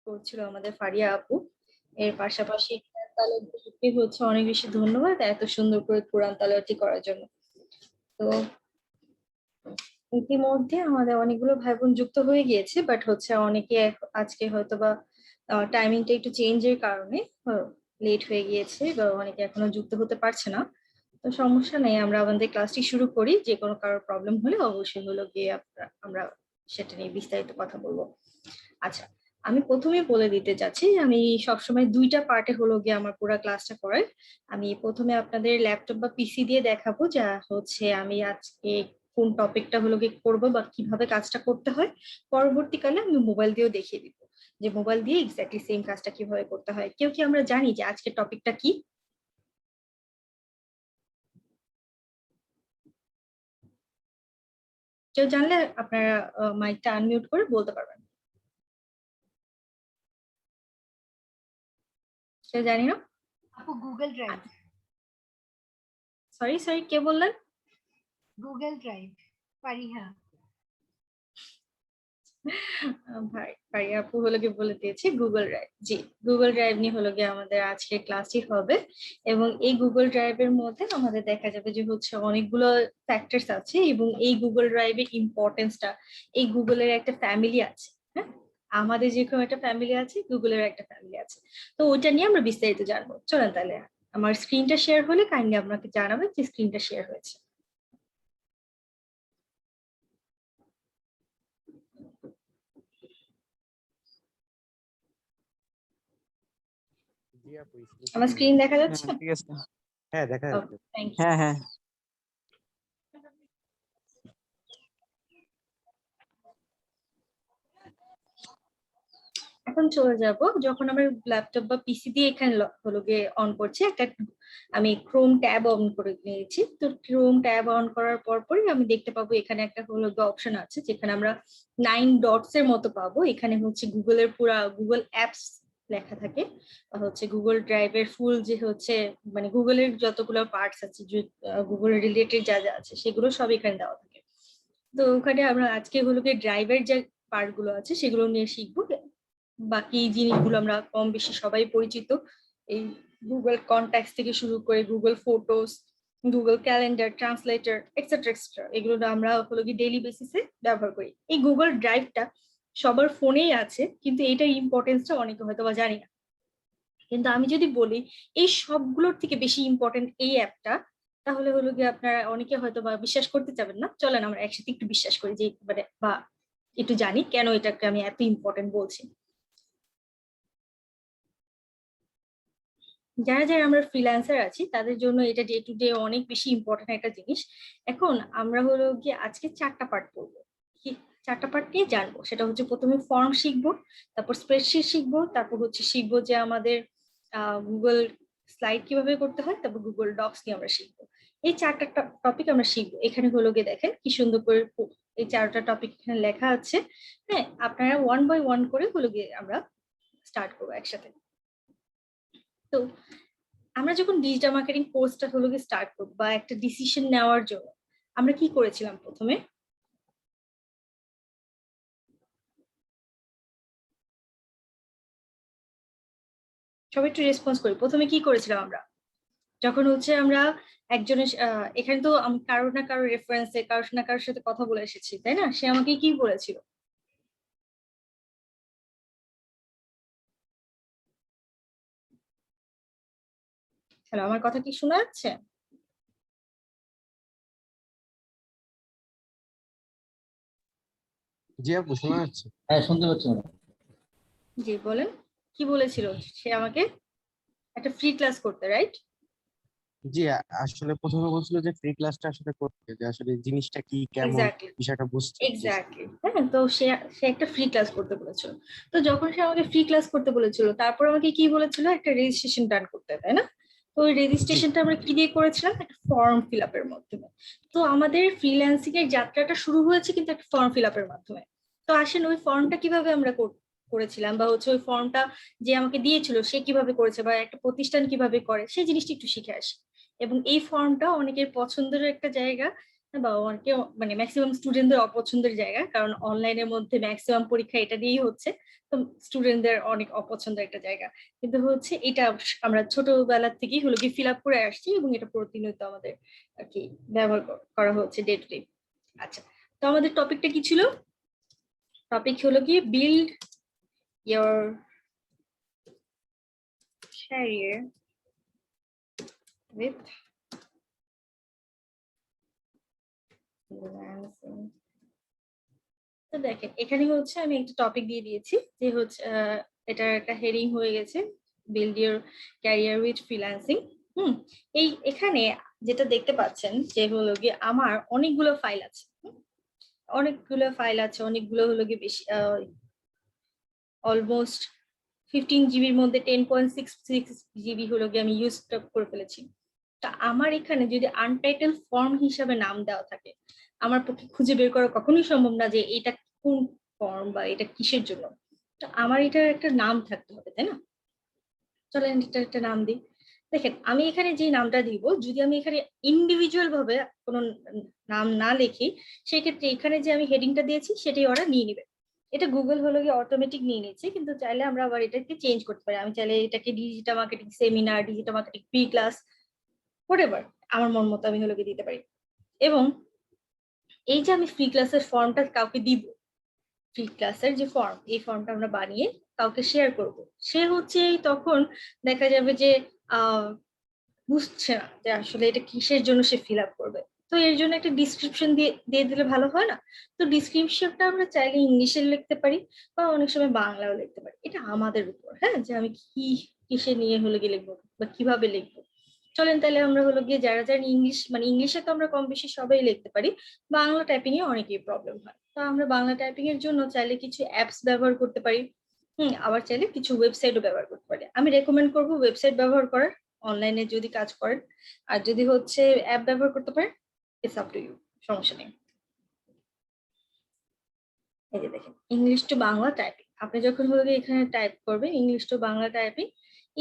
করছিল আমাদের ফারিয়া আপু। এর পাশাপাশি কোরআন তালাওয়াতকে হচ্ছে অনেক বেশি ধন্যবাদ এত সুন্দর করে কোরআন তালাওয়াতটি করার জন্য। তো ইতিমধ্যে আমাদের অনেকগুলো ভাই বোন যুক্ত হয়ে গিয়েছে, বাট হচ্ছে অনেকে আজকে হয়তো বা টাইমিংটা একটু চেঞ্জের কারণে লেট হয়ে গিয়েছে বা অনেকে এখনো যুক্ত হতে পারছে না। তো সমস্যা নেই, আমরা আমাদের ক্লাসটি শুরু করি। যে কোনো কারোর প্রবলেম হলে অবশ্যই হলো গিয়ে আমরা সেটা নিয়ে বিস্তারিত কথা বলবো। আচ্ছা, আমি প্রথমেই বলে দিতে চাচ্ছি যে আমি সবসময় দুইটা পার্টে হলো গিয়ে আমার পুরো ক্লাসটা করাই। আমি প্রথমে আপনাদের ল্যাপটপ বা পিসি দিয়ে দেখাবো যা হচ্ছে আমি আজকে কোন টপিকটা হলো গিয়ে করবো বা কিভাবে কাজটা করতে হয়। পরবর্তীকালে আমি মোবাইল দিয়েও দেখিয়ে দিব যে মোবাইল দিয়ে এক্স্যাক্টলি সেম কাজটা কিভাবে করতে হয়। কেউ কি আমরা জানি যে আজকের টপিকটা কি? কেউ জানলে আপনারা মাইকটা আনমিউট করে বলতে পারবেন। কেউ জানি না? আপু গুগল ড্রাইভ। সরি সরি, কে বললেন? Google drive Fariha. ভাই ভাই আপু হলো গিয়ে বলে দিয়েছি গুগল ড্রাইভ। জি, গুগল ড্রাইভ নিয়ে হলো গিয়ে আমাদের আজকের ক্লাসটি হবে। এবং এই গুগল ড্রাইভের মধ্যে আমাদের দেখা যাবে যে হচ্ছে অনেকগুলো ফ্যাক্টরস আছে এবং এই গুগল ড্রাইভের ইম্পর্টেন্সটা, এই গুগলের একটা ফ্যামিলি আছে। হ্যাঁ, আমাদের যেরকম একটা ফ্যামিলি আছে, গুগলের একটা ফ্যামিলি আছে। তো ওইটা নিয়ে আমরা বিস্তারিত জানবো। চলেন তাহলে, আমার স্ক্রিনটা শেয়ার হলে কাইন্ডলি আপনাকে জানাবেন যে স্ক্রিনটা শেয়ার হয়েছে। আমার স্ক্রিন দেখা যাচ্ছে? ঠিক আছে, হ্যাঁ দেখা যাচ্ছে। Thank you. হ্যাঁ হ্যাঁ এখন চলে যাব, যখন আমরা ল্যাপটপ বা পিসি দিয়ে এখানে হলো গিয়ে অন করছি, একটা আমি ক্রোম ট্যাব অন করে নিয়েছি। তো ক্রোম ট্যাব অন করার পরই আমি দেখতে পাবো এখানে একটা হলো গিয়ে অপশন আছে যেখানে আমরা 9 ডটস এর মতো পাবো। এখানে হচ্ছে গুগলের পুরা গুগল অ্যাপস লেখা থাকে, বা হচ্ছে গুগল ড্রাইভের ফুল যে হচ্ছে মানে গুগলের যতগুলো পার্টস আছে, গুগল রিলেটেড যা যা আছে সেগুলো সব এখানে দেওয়া থাকে। তো ওখানে আমরা আজকে হলো গিয়ে ড্রাইভের যে পার্ট গুলো আছে সেগুলো নিয়ে শিখবো। বাকি জিনিসগুলো আমরা কম বেশি সবাই পরিচিত, এই গুগল কন্ট্যাক্ট থেকে শুরু করে Google photos, Google calendar, translator, etcetera etcetera, এগুলো আমরা হলো কি ডেইলি বেসিসে ব্যবহার করি। এই গুগল ড্রাইভটা সবার ফোনেই আছে, কিন্তু এটার ইম্পর্টেন্সটা অনেকে হয়তো বা জানি না। কিন্তু আমি যদি বলি এই সবগুলোর থেকে বেশি ইম্পর্টেন্ট এই অ্যাপটা, তাহলে হলো গিয়ে আপনারা অনেকে হয়তো বা বিশ্বাস করতে চাবেন না। চলেন আমরা একসাথে একটু বিশ্বাস করি যে মানে বা একটু জানি কেন এটাকে আমি এত ইম্পর্টেন্ট বলছি। যারা যারা আমরা ফ্রিল্যান্সার আছি তাদের জন্য এটা ডে টু ডে অনেক বেশি ইম্পর্টেন্ট একটা জিনিস। এখন আমরা হলো গিয়ে আজকে 4টা পার্ট করবো। কি 4টা পার্ট নিয়ে জানবো, সেটা হচ্ছে প্রথমে ফর্ম শিখবো, তারপর স্প্রেডশিট শিখবো, তারপর হচ্ছে শিখবো যে আমাদের গুগল স্লাইড কিভাবে করতে হয়, তারপর গুগল ডক্স নিয়ে আমরা শিখবো। এই 4টা টপিক আমরা শিখবো। এখানে হলো গিয়ে দেখেন কি সুন্দর করে এই 4টা টপিক এখানে লেখা আছে। হ্যাঁ, আপনারা 1 বাই 1 করে হলো গিয়ে আমরা স্টার্ট করবো একসাথে। তো আমরা যখন ডিজিটাল মার্কেটিং কোর্সটা হলো গিয়ে স্টার্ট করবো বা একটা ডিসিশন নেওয়ার জন্য আমরা কি করেছিলাম প্রথমে? সবাই একটু রেসপন্স করি, প্রথমে কি করেছিলাম আমরা যখন হচ্ছে আমরা একজনের এখানে তো আমি কারোর না কারোর রেফারেন্সে কারোর না কারোর সাথে কথা বলে এসেছি, তাই না? সে আমাকে কি বলেছিল? হ্যালো, আমার কথা কি শোনা যাচ্ছে? জি আপু শোনা যাচ্ছে। হ্যাঁ শুনতে পাচ্ছি ম্যাডাম। জি বলেন, কি বলেছিল সে আমাকে? একটা ফ্রি ক্লাস করতে, রাইট? জি আসলে প্রথমে বলছিল যে ফ্রি ক্লাসটা আসলে করতে, যে আসলে জিনিসটা কি কেমন এক্স্যাক্টলি, বিষয়টা বুঝতে। এক্স্যাক্টলি। হ্যাঁ, তো সে সে একটা ফ্রি ক্লাস করতে বলেছিল। তো যখন সে আমাকে ফ্রি ক্লাস করতে বলেছিল, তারপর আমাকে কি বলেছিল? একটা রেজিস্ট্রেশন ডান করতে, তাই না? তো ওই জি রেজিস্ট্রেশনটা আমরা কি দিয়ে করেছিলাম? একটা ফর্ম ফিল আপের মাধ্যমে। তো আমাদের ফ্রিল্যান্সিং এর যাত্রাটা শুরু হয়েছে কিন্তু একটা ফর্ম ফিল আপের মাধ্যমে। তো আসেন ওই ফর্মটা কিভাবে আমরা করেছিলাম, বা হচ্ছে ওই ফর্মটা যে আমাকে দিয়েছিল সে কিভাবে করেছে, বা একটা প্রতিষ্ঠান কিভাবে করে, সেই জিনিসটা একটু শিখে আসি। এবং এই ফর্মটা অনেকের পছন্দের একটা জায়গা, বা অনেকে মানে ম্যাক্সিমাম স্টুডেন্টদের অপছন্দের জায়গা, কারণ অনলাইনের মধ্যে ম্যাক্সিমাম পরীক্ষা এটা দিয়েই হচ্ছে, তো স্টুডেন্টদের অনেক অপছন্দের একটা জায়গা। কিন্তু হচ্ছে এটা আমরা ছোটবেলা থেকেই হলো কি ফিল আপ করে আসছি, এবং এটা প্রতিনিয়ত আমাদের আর কি ব্যবহার করা হচ্ছে ডে টু ডে। আচ্ছা, তো আমাদের টপিকটা কি ছিল? টপিক হলো কি build your career with freelancing। তো দেখেন এখানে হচ্ছে আমি একটা টপিক দিয়ে দিয়েছি যে হচ্ছে এটার একটা হেডিং হয়ে গেছে build your career with freelancing. এই এখানে যেটা দেখতে পাচ্ছেন যে হলো গিয়ে আমার অনেকগুলো ফাইল আছে, অনেকগুলো হলো গিয়ে বেশি, অলমোস্ট 15 জিবির মধ্যে 10.66 জিবি হলো গিয়ে আমি ইউজ করে ফেলেছি। তা আমার এখানে যদি আনটাইটেল ফর্ম হিসাবে নাম দেওয়া থাকে, আমার পক্ষে খুঁজে বের করা কখনোই সম্ভব না যে এটা কোন ফর্ম বা এটা কিসের জন্য। তো আমার এটার একটা নাম থাকতে হবে, তাই না? চলেন এটা একটা নাম দিই। দেখেন আমি এখানে যে নামটা দিব, যদি আমি এখানে ইন্ডিভিজুয়াল ভাবে কোনো নাম না লিখি, সেক্ষেত্রে এখানে যে আমি হেডিংটা দিয়েছি সেটাই ওরা নিয়ে নেবে। এটা গুগল হলো গিয়ে অটোমেটিক নিয়ে নিচ্ছে, কিন্তু চাইলে আমরা আবার এটাকে চেঞ্জ করতে পারি। আমি চাইলে এটাকে digital marketing seminar, digital marketing pre class, whatever আমার মন মতো আমি হলো গিয়ে দিতে পারি। এবং এই যে আমি ফ্রি ক্লাসের ফর্মটা কাউকে দিব, ফ্রি ক্লাসের যে ফর্ম, এই ফর্মটা আমরা বানিয়ে কাউকে শেয়ার করব, সে হচ্ছে তখন দেখা যাবে যে বুঝছে না যে আসলে এটা কিসের জন্য সে ফিল আপ করবে। তো এর জন্য একটা ডিসক্রিপশন দিয়ে দিয়ে দিলে ভালো হয় না? তো ডিসক্রিপশনটা আমরা চাইলে ইংলিশে লিখতে পারি বা অনেক সময় বাংলাও লিখতে পারি, এটা আমাদের উপর, হ্যাঁ, যে আমি কি কিসে নিয়ে হলো গিয়ে লিখবো বা কিভাবে লিখবো। চলেন তাহলে আমরা হলো গিয়ে যারা যারা ইংলিশ, মানে ইংলিশে তো আমরা কম বেশি সবাই লিখতে পারি, বাংলা টাইপিং এ অনেকেই প্রবলেম হয়। তো আমরা বাংলা টাইপিং এর জন্য চাইলে কিছু অ্যাপস ব্যবহার করতে পারি, আবার চাইলে কিছু ওয়েবসাইটও ব্যবহার করতে পারি। আমি রেকমেন্ড করবো ওয়েবসাইট ব্যবহার করার, অনলাইনে যদি কাজ করেন। আর যদি হচ্ছে অ্যাপ ব্যবহার করতে পারেন, ইটস আপ টু ইউ, সমস্যা নেই। এই যে দেখেন ইংলিশ টু বাংলা টাইপিং, আপনি যখন হলো গিয়ে এখানে টাইপ করবেন English to Bangla typing,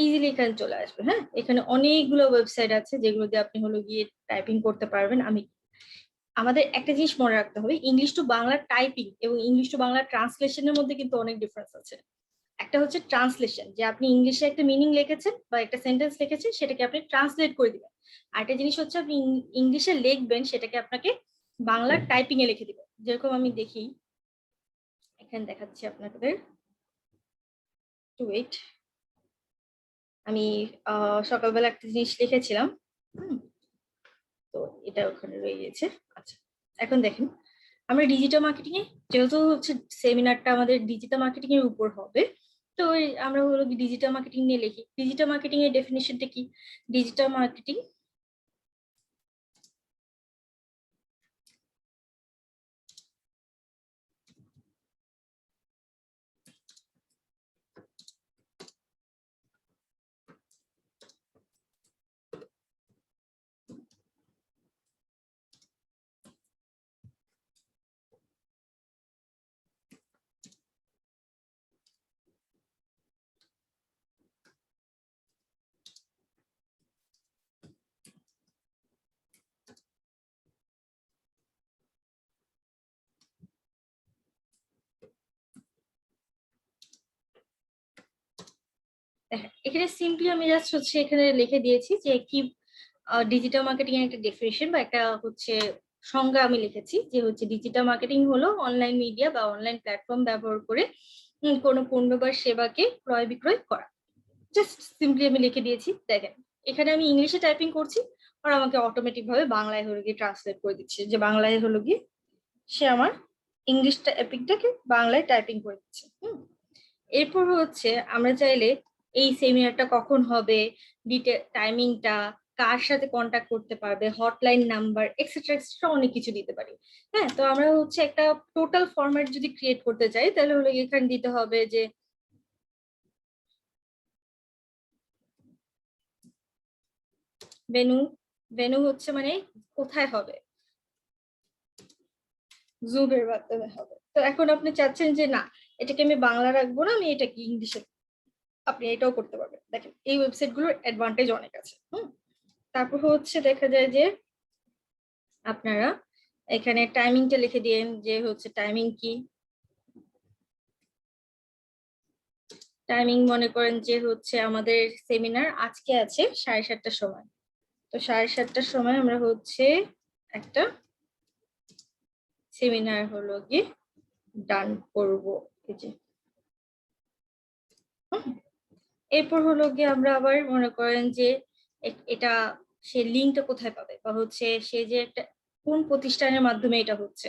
easily এখানে চলে আসবে। হ্যাঁ, এখানে অনেকগুলো ওয়েবসাইট আছে যেগুলো দিয়ে আপনি হলো গিয়ে টাইপিং করতে পারবেন। আমাদের একটা জিনিস মনে রাখতে হবে, ইংলিশ টু বাংলা টাইপিং এবং ইংলিশ টু বাংলা ট্রান্সলেশনের মধ্যে কিন্তু অনেক ডিফারেন্স আছে। একটা হচ্ছে ট্রান্সলেশন, যে আপনি ইংলিশে একটা মিনিং লিখেছেন বা একটা সেন্টেন্স লিখেছেন, সেটাকে আপনি ট্রান্সলেট করে দিবেন। আর একটা জিনিস হচ্ছে আপনি ইংলিশে লিখবেন, সেটাকে আপনাকে বাংলা টাইপিং এ লিখে দিবেন। যেরকম আমি দেখি এখানে দেখাচ্ছি আপনাদের, টু ওয়েট। আমি সকালবেলা একটা জিনিস লিখেছিলাম, তো এটা ওখানে রয়ে গেছে। আচ্ছা, এখন দেখেন আমরা ডিজিটাল মার্কেটিং এ, যেহেতু হচ্ছে সেমিনারটা আমাদের ডিজিটাল মার্কেটিং এর উপর হবে, তো আমরা হলো ডিজিটাল মার্কেটিং নিয়ে লিখি। ডিজিটাল মার্কেটিং এর ডেফিনিশনটা কি? ডিজিটাল মার্কেটিং এখানে সিম্পলি আমি জাস্ট হচ্ছে এখানে লিখে দিয়েছি যে কি ডিজিটাল মার্কেটিং এর একটা ডেফিনেশন বা একটা হচ্ছে সংজ্ঞা আমি লিখেছি, যে হচ্ছে ডিজিটাল মার্কেটিং হলো অনলাইন মিডিয়া বা অনলাইন প্ল্যাটফর্ম ব্যবহার করে কোনো পণ্য বা সেবাকে ক্রয় বিক্রয় করা। জাস্ট সিম্পলি আমি লিখে দিয়েছি। দেখেন এখানে আমি ইংলিশে টাইপিং করছি আর আমাকে অটোমেটিক ভাবে বাংলায় হলো গিয়ে ট্রান্সলেট করে দিচ্ছে, যে বাংলায় হলো গিয়ে সে আমার ইংলিশটা এপিকটাকে বাংলায় টাইপিং করে দিচ্ছে। এরপর হচ্ছে আমরা চাইলে এই সেমিনারটা কখন হবে, ডিটেল টাইমিংটা, কার সাথে কন্ট্যাক্ট করতে পারবে, হটলাইন নাম্বার, এক্সেট্রা এক্সেট্রা অনেক কিছু দিতে পারি। হ্যাঁ, তো আমরা হচ্ছে একটা টোটাল ফরম্যাট যদি ক্রিয়েট করতে চাই, তাহলে হলো এখানে দিতে হবে যে ভেনু, ভেনু হচ্ছে মানে কোথায় হবে, জুমের মাধ্যমে হবে। তো এখন আপনি চাচ্ছেন যে না, এটাকে আমি বাংলা রাখবো না, আমি এটাকে ইংলিশে, আপনি এটাও করতে পারবেন। দেখেন এই ওয়েবসাইট গুলোর অ্যাডভান্টেজ অনেক আছে। তারপর হচ্ছে দেখা যায় যে আপনারা এখানে টাইমিংটা লিখে দিন যে হচ্ছে টাইমিং কি। টাইমিং মনে করেন যে হচ্ছে আমাদের সেমিনার আজকে আছে 7:30টার সময়, তো 7:30টার সময় আমরা হচ্ছে একটা সেমিনার হলো গিয়ে ডান করব। এই যে এরপর হলো গিয়ে আমরা আবার মনে করেন যে এটা সে লিঙ্কটা কোথায় পাবে, বা হচ্ছে সে যে একটা কোন প্রতিষ্ঠানের মাধ্যমে এটা হচ্ছে।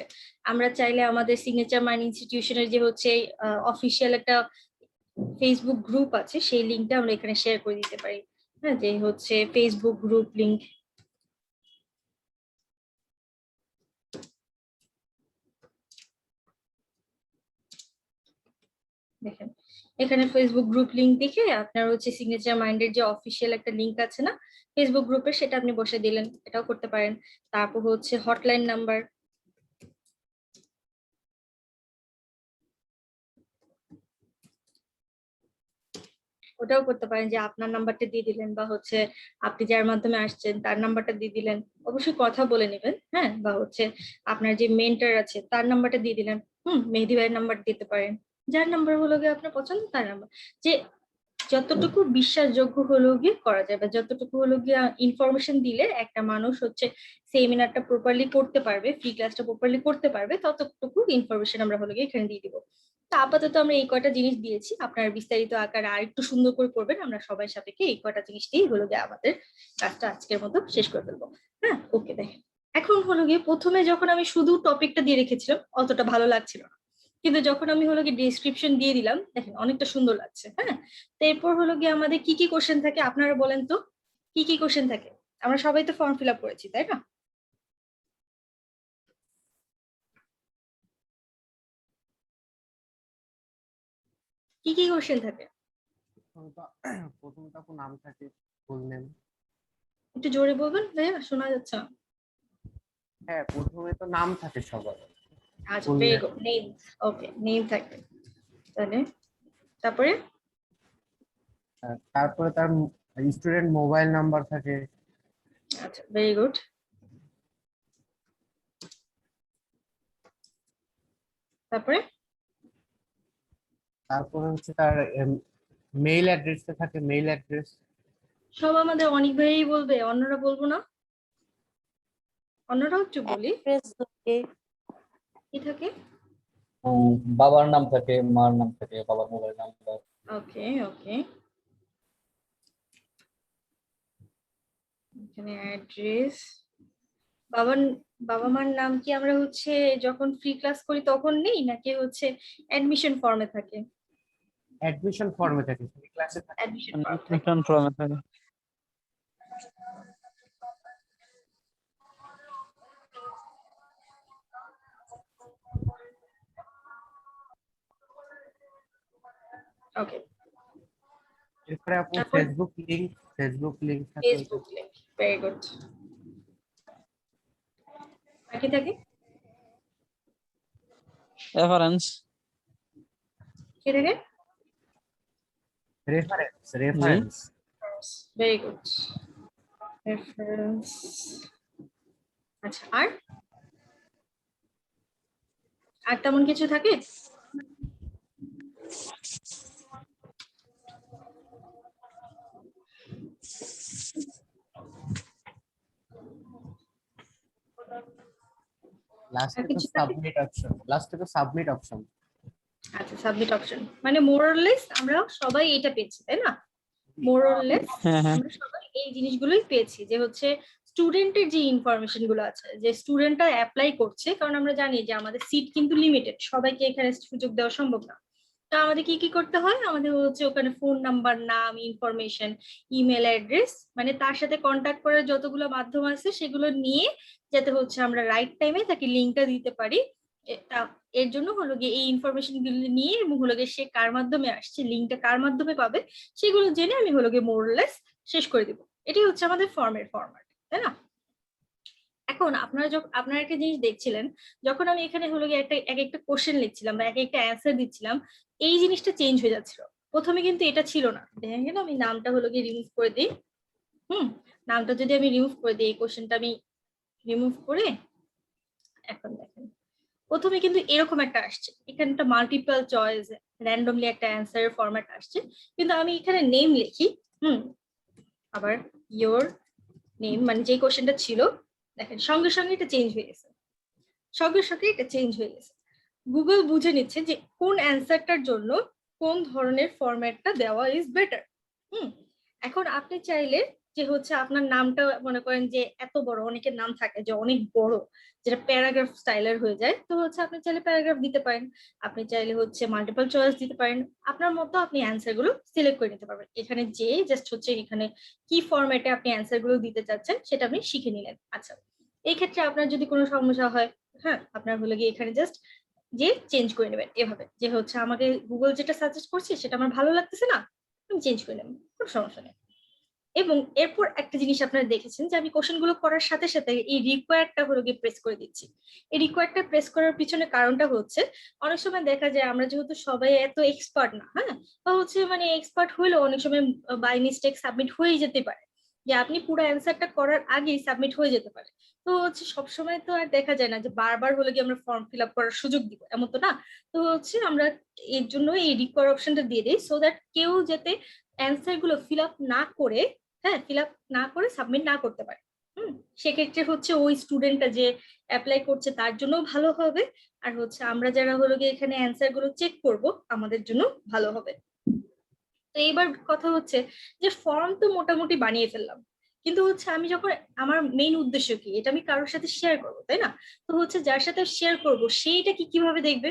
আমরা চাইলে আমাদের সিগনেচার মাইন্ড ইনস্টিটিউশনের যে হচ্ছে অফিসিয়াল একটা ফেসবুক গ্রুপ আছে, সেই লিঙ্কটা আমরা এখানে শেয়ার করে দিতে পারি। হ্যাঁ, যে হচ্ছে ফেসবুক গ্রুপ লিঙ্ক। দেখেন এখানে ফেসবুক গ্রুপ লিংক দেখে আপনার হচ্ছে সিগনেচার মাইন্ডের যে অফিসিয়াল একটা লিংক আছে না ফেসবুক গ্রুপে, সেটা আপনি বসে দিলেন, এটাও করতে পারেন। তারপর হচ্ছে হটলাইন নাম্বার, ওটাও করতে পারেন যে আপনার নাম্বারটা দিয়ে দিলেন, বা হচ্ছে আপনি যার মাধ্যমে আসছেন তার নাম্বারটা দিয়ে দিলেন। অবশ্যই কথা বলে নেবেন, হ্যাঁ, বা হচ্ছে আপনার যে মেন্টর আছে তার নাম্বারটা দিয়ে দিলেন। মেহেদি ভাইয়ের নাম্বার দিতে পারেন, যার নাম্বার হলো গিয়ে আপনার পছন্দ তার নাম্বার। যে যতটুকু বিশ্বাসযোগ্য হলো গিয়ে করা যায়, বা যতটুকু হলো গিয়ে ইনফরমেশন দিলে একটা মানুষ হচ্ছে সেমিনারটা প্রপারলি করতে পারবে, ফ্রি ক্লাসটা প্রপারলি করতে পারবে, ততটুকু ইনফরমেশন আমরা হলো গিয়ে এখানে দিয়ে দিব। তা আপাতত আমরা এই কয়টা জিনিস দিয়েছি, আপনারা বিস্তারিত আকারে আর একটু সুন্দর করে করবেন। আমরা সবাই সাপেক্ষে এই কয়টা জিনিস দিয়েই হলো গিয়ে আমাদের কাজটা আজকের মতো শেষ করে ফেলবো। হ্যাঁ, ওকে। দেখেন এখন হলো গিয়ে প্রথমে যখন আমি শুধু টপিকটা দিয়ে রেখেছিলাম অতটা ভালো লাগছিল না, কিন্তু যখন আমি হলো গিয়ে ডেসক্রিপশন দিয়ে দিলাম দেখেন অনেকটা সুন্দর লাগছে। হ্যাঁ, তো এরপর হলো গিয়ে আমাদের কি কি কোশ্চেন থাকে আপনারা বলেন তো, কি কি কোশ্চেন থাকে? আমরা সবাই তো ফর্ম ফিল আপ করেছি, তাই না? কি কি কোশ্চেন থাকে? প্রথমটা কোন নাম থাকে, ফুল নেম। একটু জোরে বলবেন ভাইয়া, শোনা যাচ্ছে না। হ্যাঁ, প্রথমে তো নাম থাকে সবার। আচ্ছা, full very name, good, name. Okay, name থাকে। তাহলে তারপরে তারপরে তার স্টুডেন্ট মোবাইল নাম্বার থাকে। আচ্ছা, ভেরি গুড। তারপরে তারপরে হচ্ছে তার মেইল অ্যাড্রেসটা থাকে, মেইল অ্যাড্রেস। সব আমাদের অনেক ভাইই বলবে, অন্যরা বলবো না? অন্যরাও একটু বলি। অ্যাড্রেস থাকে, কি থাকে? বাবার নাম থাকে, মার নাম থাকে, বাবার মোবাইল নাম্বার। ওকে ওকে, এখানে অ্যাড্রেস। বাবার বাবা মার নাম কি আমরা হচ্ছে যখন ফ্রি ক্লাস করি তখন নেই, নাকি হচ্ছে অ্যাডমিশন ফর্মে থাকে? অ্যাডমিশন ফর্মে থাকে, ক্লাসে থাকে। অ্যাডমিশন ফর্মে থাকে। অ্যাডমিশন ফর্মে থাকে। ওকে, এরপরে আপু তারপর ফেসবুক লিংক থাকে। Facebook link, very good. বাকি থাকে রেফারেন্স। কি থাকে? রেফারেন্স। Very good, reference. আচ্ছা, আর আর তেমন কিছু থাকে? লাস্টে আর তো কিছু থাকে? Submit option. আচ্ছা, সাবমিট অপশন মানে মোরলেস আমরা সবাই এটা পেয়েছি, তাই না? মোরলেস হ্যাঁ হ্যাঁ, আমরা সবাই এই জিনিসগুলোই পেয়েছি, যে হচ্ছে স্টুডেন্টের যে ইনফরমেশন গুলো আছে, যে স্টুডেন্টরা অ্যাপ্লাই করছে, কারণ আমরা জানি যে আমাদের সিট কিন্তু লিমিটেড, সবাইকে এখানে সুযোগ দেওয়া সম্ভব না। তো আমাদের কি কি করতে হয়, আমাদের হচ্ছে ওখানে ফোন নাম্বার, নাম, ইনফরমেশন, ইমেল অ্যাড্রেস, মানে তার সাথে কন্ট্যাক্ট করার যতগুলো মাধ্যম আছে সেগুলো নিয়ে যাতে হচ্ছে আমরা রাইট টাইমে তাকে লিঙ্কটা দিতে পারি। এর জন্য হলো গিয়ে এই ইনফরমেশন গুলো নিয়ে, এবং হলো গিয়ে সে কার মাধ্যমে আসছে, লিঙ্কটা কার মাধ্যমে পাবে, সেগুলো জেনে আমি হলো গিয়ে মোরলেস শেষ করে দিব। এটাই হচ্ছে আমাদের ফর্মের ফরম্যাট, তাই না? এখন আপনারা যখন আপনারা একটা জিনিস দেখছিলেন, যখন আমি এখানে হলো গিয়ে এক একটা কোশ্চেন লিখছিলাম বা এক একটা অ্যান্সার দিচ্ছিলাম, এই জিনিসটা চেঞ্জ হয়ে যাচ্ছিল। প্রথমে কিন্তু এটা ছিল না, দেখেন কেন, আমি নামটা হলো গিয়ে রিমুভ করে দিই। নামটা যদি আমি রিমুভ করে দিই, এই কোশ্চেনটা আমি রিমুভ করে এখন দেখেন প্রথমে কিন্তু এরকম একটা আসছে, এখানে একটা মাল্টিপল চয়েস র্যান্ডমলি একটা অ্যান্সারের ফরম্যাট আসছে, কিন্তু আমি এখানে নেম লিখি, আবার ইয়োর নেম মানে যে কোশ্চেনটা ছিল, দেখেন সঙ্গে সঙ্গে এটা চেঞ্জ হয়ে গেছে, সঙ্গে সঙ্গে এটা চেঞ্জ হয়ে গেছে। গুগল বুঝে নিচ্ছে যে কোন অ্যান্সারটার জন্য কোন ধরনের ফরম্যাটটা দেওয়া ইজ বেটার। এখন আপনি চাইলে যে হচ্ছে আপনার নামটা মনে করেন যে এত বড়, অনেকের নাম থাকে যে অনেক বড়, যেটা প্যারাগ্রাফ স্টাইলের হয়ে যায়, তো হচ্ছে আপনি চাইলে প্যারাগ্রাফ দিতে পারেন, আপনি চাইলে হচ্ছে মাল্টিপল চয়েস দিতে পারেন, আপনার মতো আপনি অ্যান্সার গুলো সিলেক্ট করে নিতে পারবেন। এখানে যে জাস্ট হচ্ছে এখানে কি ফরম্যাটে আপনি অ্যান্সার গুলো দিতে চাচ্ছেন সেটা আপনি শিখে নিলেন। আচ্ছা, এই ক্ষেত্রে আপনার যদি কোনো সমস্যা হয়, হ্যাঁ, আপনার হলে গিয়ে এখানে জাস্ট যে চেঞ্জ করে নেবেন এভাবে, যে হচ্ছে আমাকে গুগল যেটা সাজেস্ট করছে সেটা আমার ভালো লাগতেছে না, আমি চেঞ্জ করে নেবেন, কোনো সমস্যা নেই। এবং এরপর একটা জিনিস আপনারা দেখেছেন যে আমি কোশ্চেন গুলো করার সাথে সাথে এই রিকোয়ার্ডটা হলো গিয়ে প্রেস করে দিচ্ছি। এই রিকোয়ার্ডটা প্রেস করার পিছনে কারণটা হচ্ছে অনেক সময় দেখা যায় আমরা যেহেতু সবাই এত এক্সপার্ট না, হ্যাঁ, বা হচ্ছে মানে এক্সপার্ট হলেও অনেক সময় বাই মিস্টেক সাবমিট হয়ে যেতে পারে, যে আপনি পুরো অ্যান্সারটা করার আগেই সাবমিট হয়ে যেতে পারে। তো হচ্ছে সবসময় তো আর দেখা যায় না যে বারবার হলে গিয়ে আমরা ফর্ম ফিল আপ করার সুযোগ দিব, এমন তো না। তো হচ্ছে আমরা এর জন্য এই রিকোয়ার অপশনটা দিয়ে দিই, সো দ্যাট কেউ যাতে অ্যান্সার গুলো ফিল আপ না করে, হ্যাঁ, ফিল আপ না করে সাবমিট না করতে পারে। সেক্ষেত্রে হচ্ছে ওই স্টুডেন্টটা যে অ্যাপ্লাই করছে তার জন্য ভালো হবে, আর হচ্ছে আমরা যারা হলো গিয়ে এখানে অ্যান্সার গুলো চেক করব আমাদের জন্য ভালো হবে। তো এইবার কথা হচ্ছে যে ফর্ম তো মোটামুটি বানিয়ে ফেললাম, কিন্তু হচ্ছে আমি যখন আমার মেইন উদ্দেশ্য কি, এটা আমি কারোর সাথে শেয়ার করবো, তাই না? তো হচ্ছে যার সাথে শেয়ার করব সেইটা কি কিভাবে দেখবে,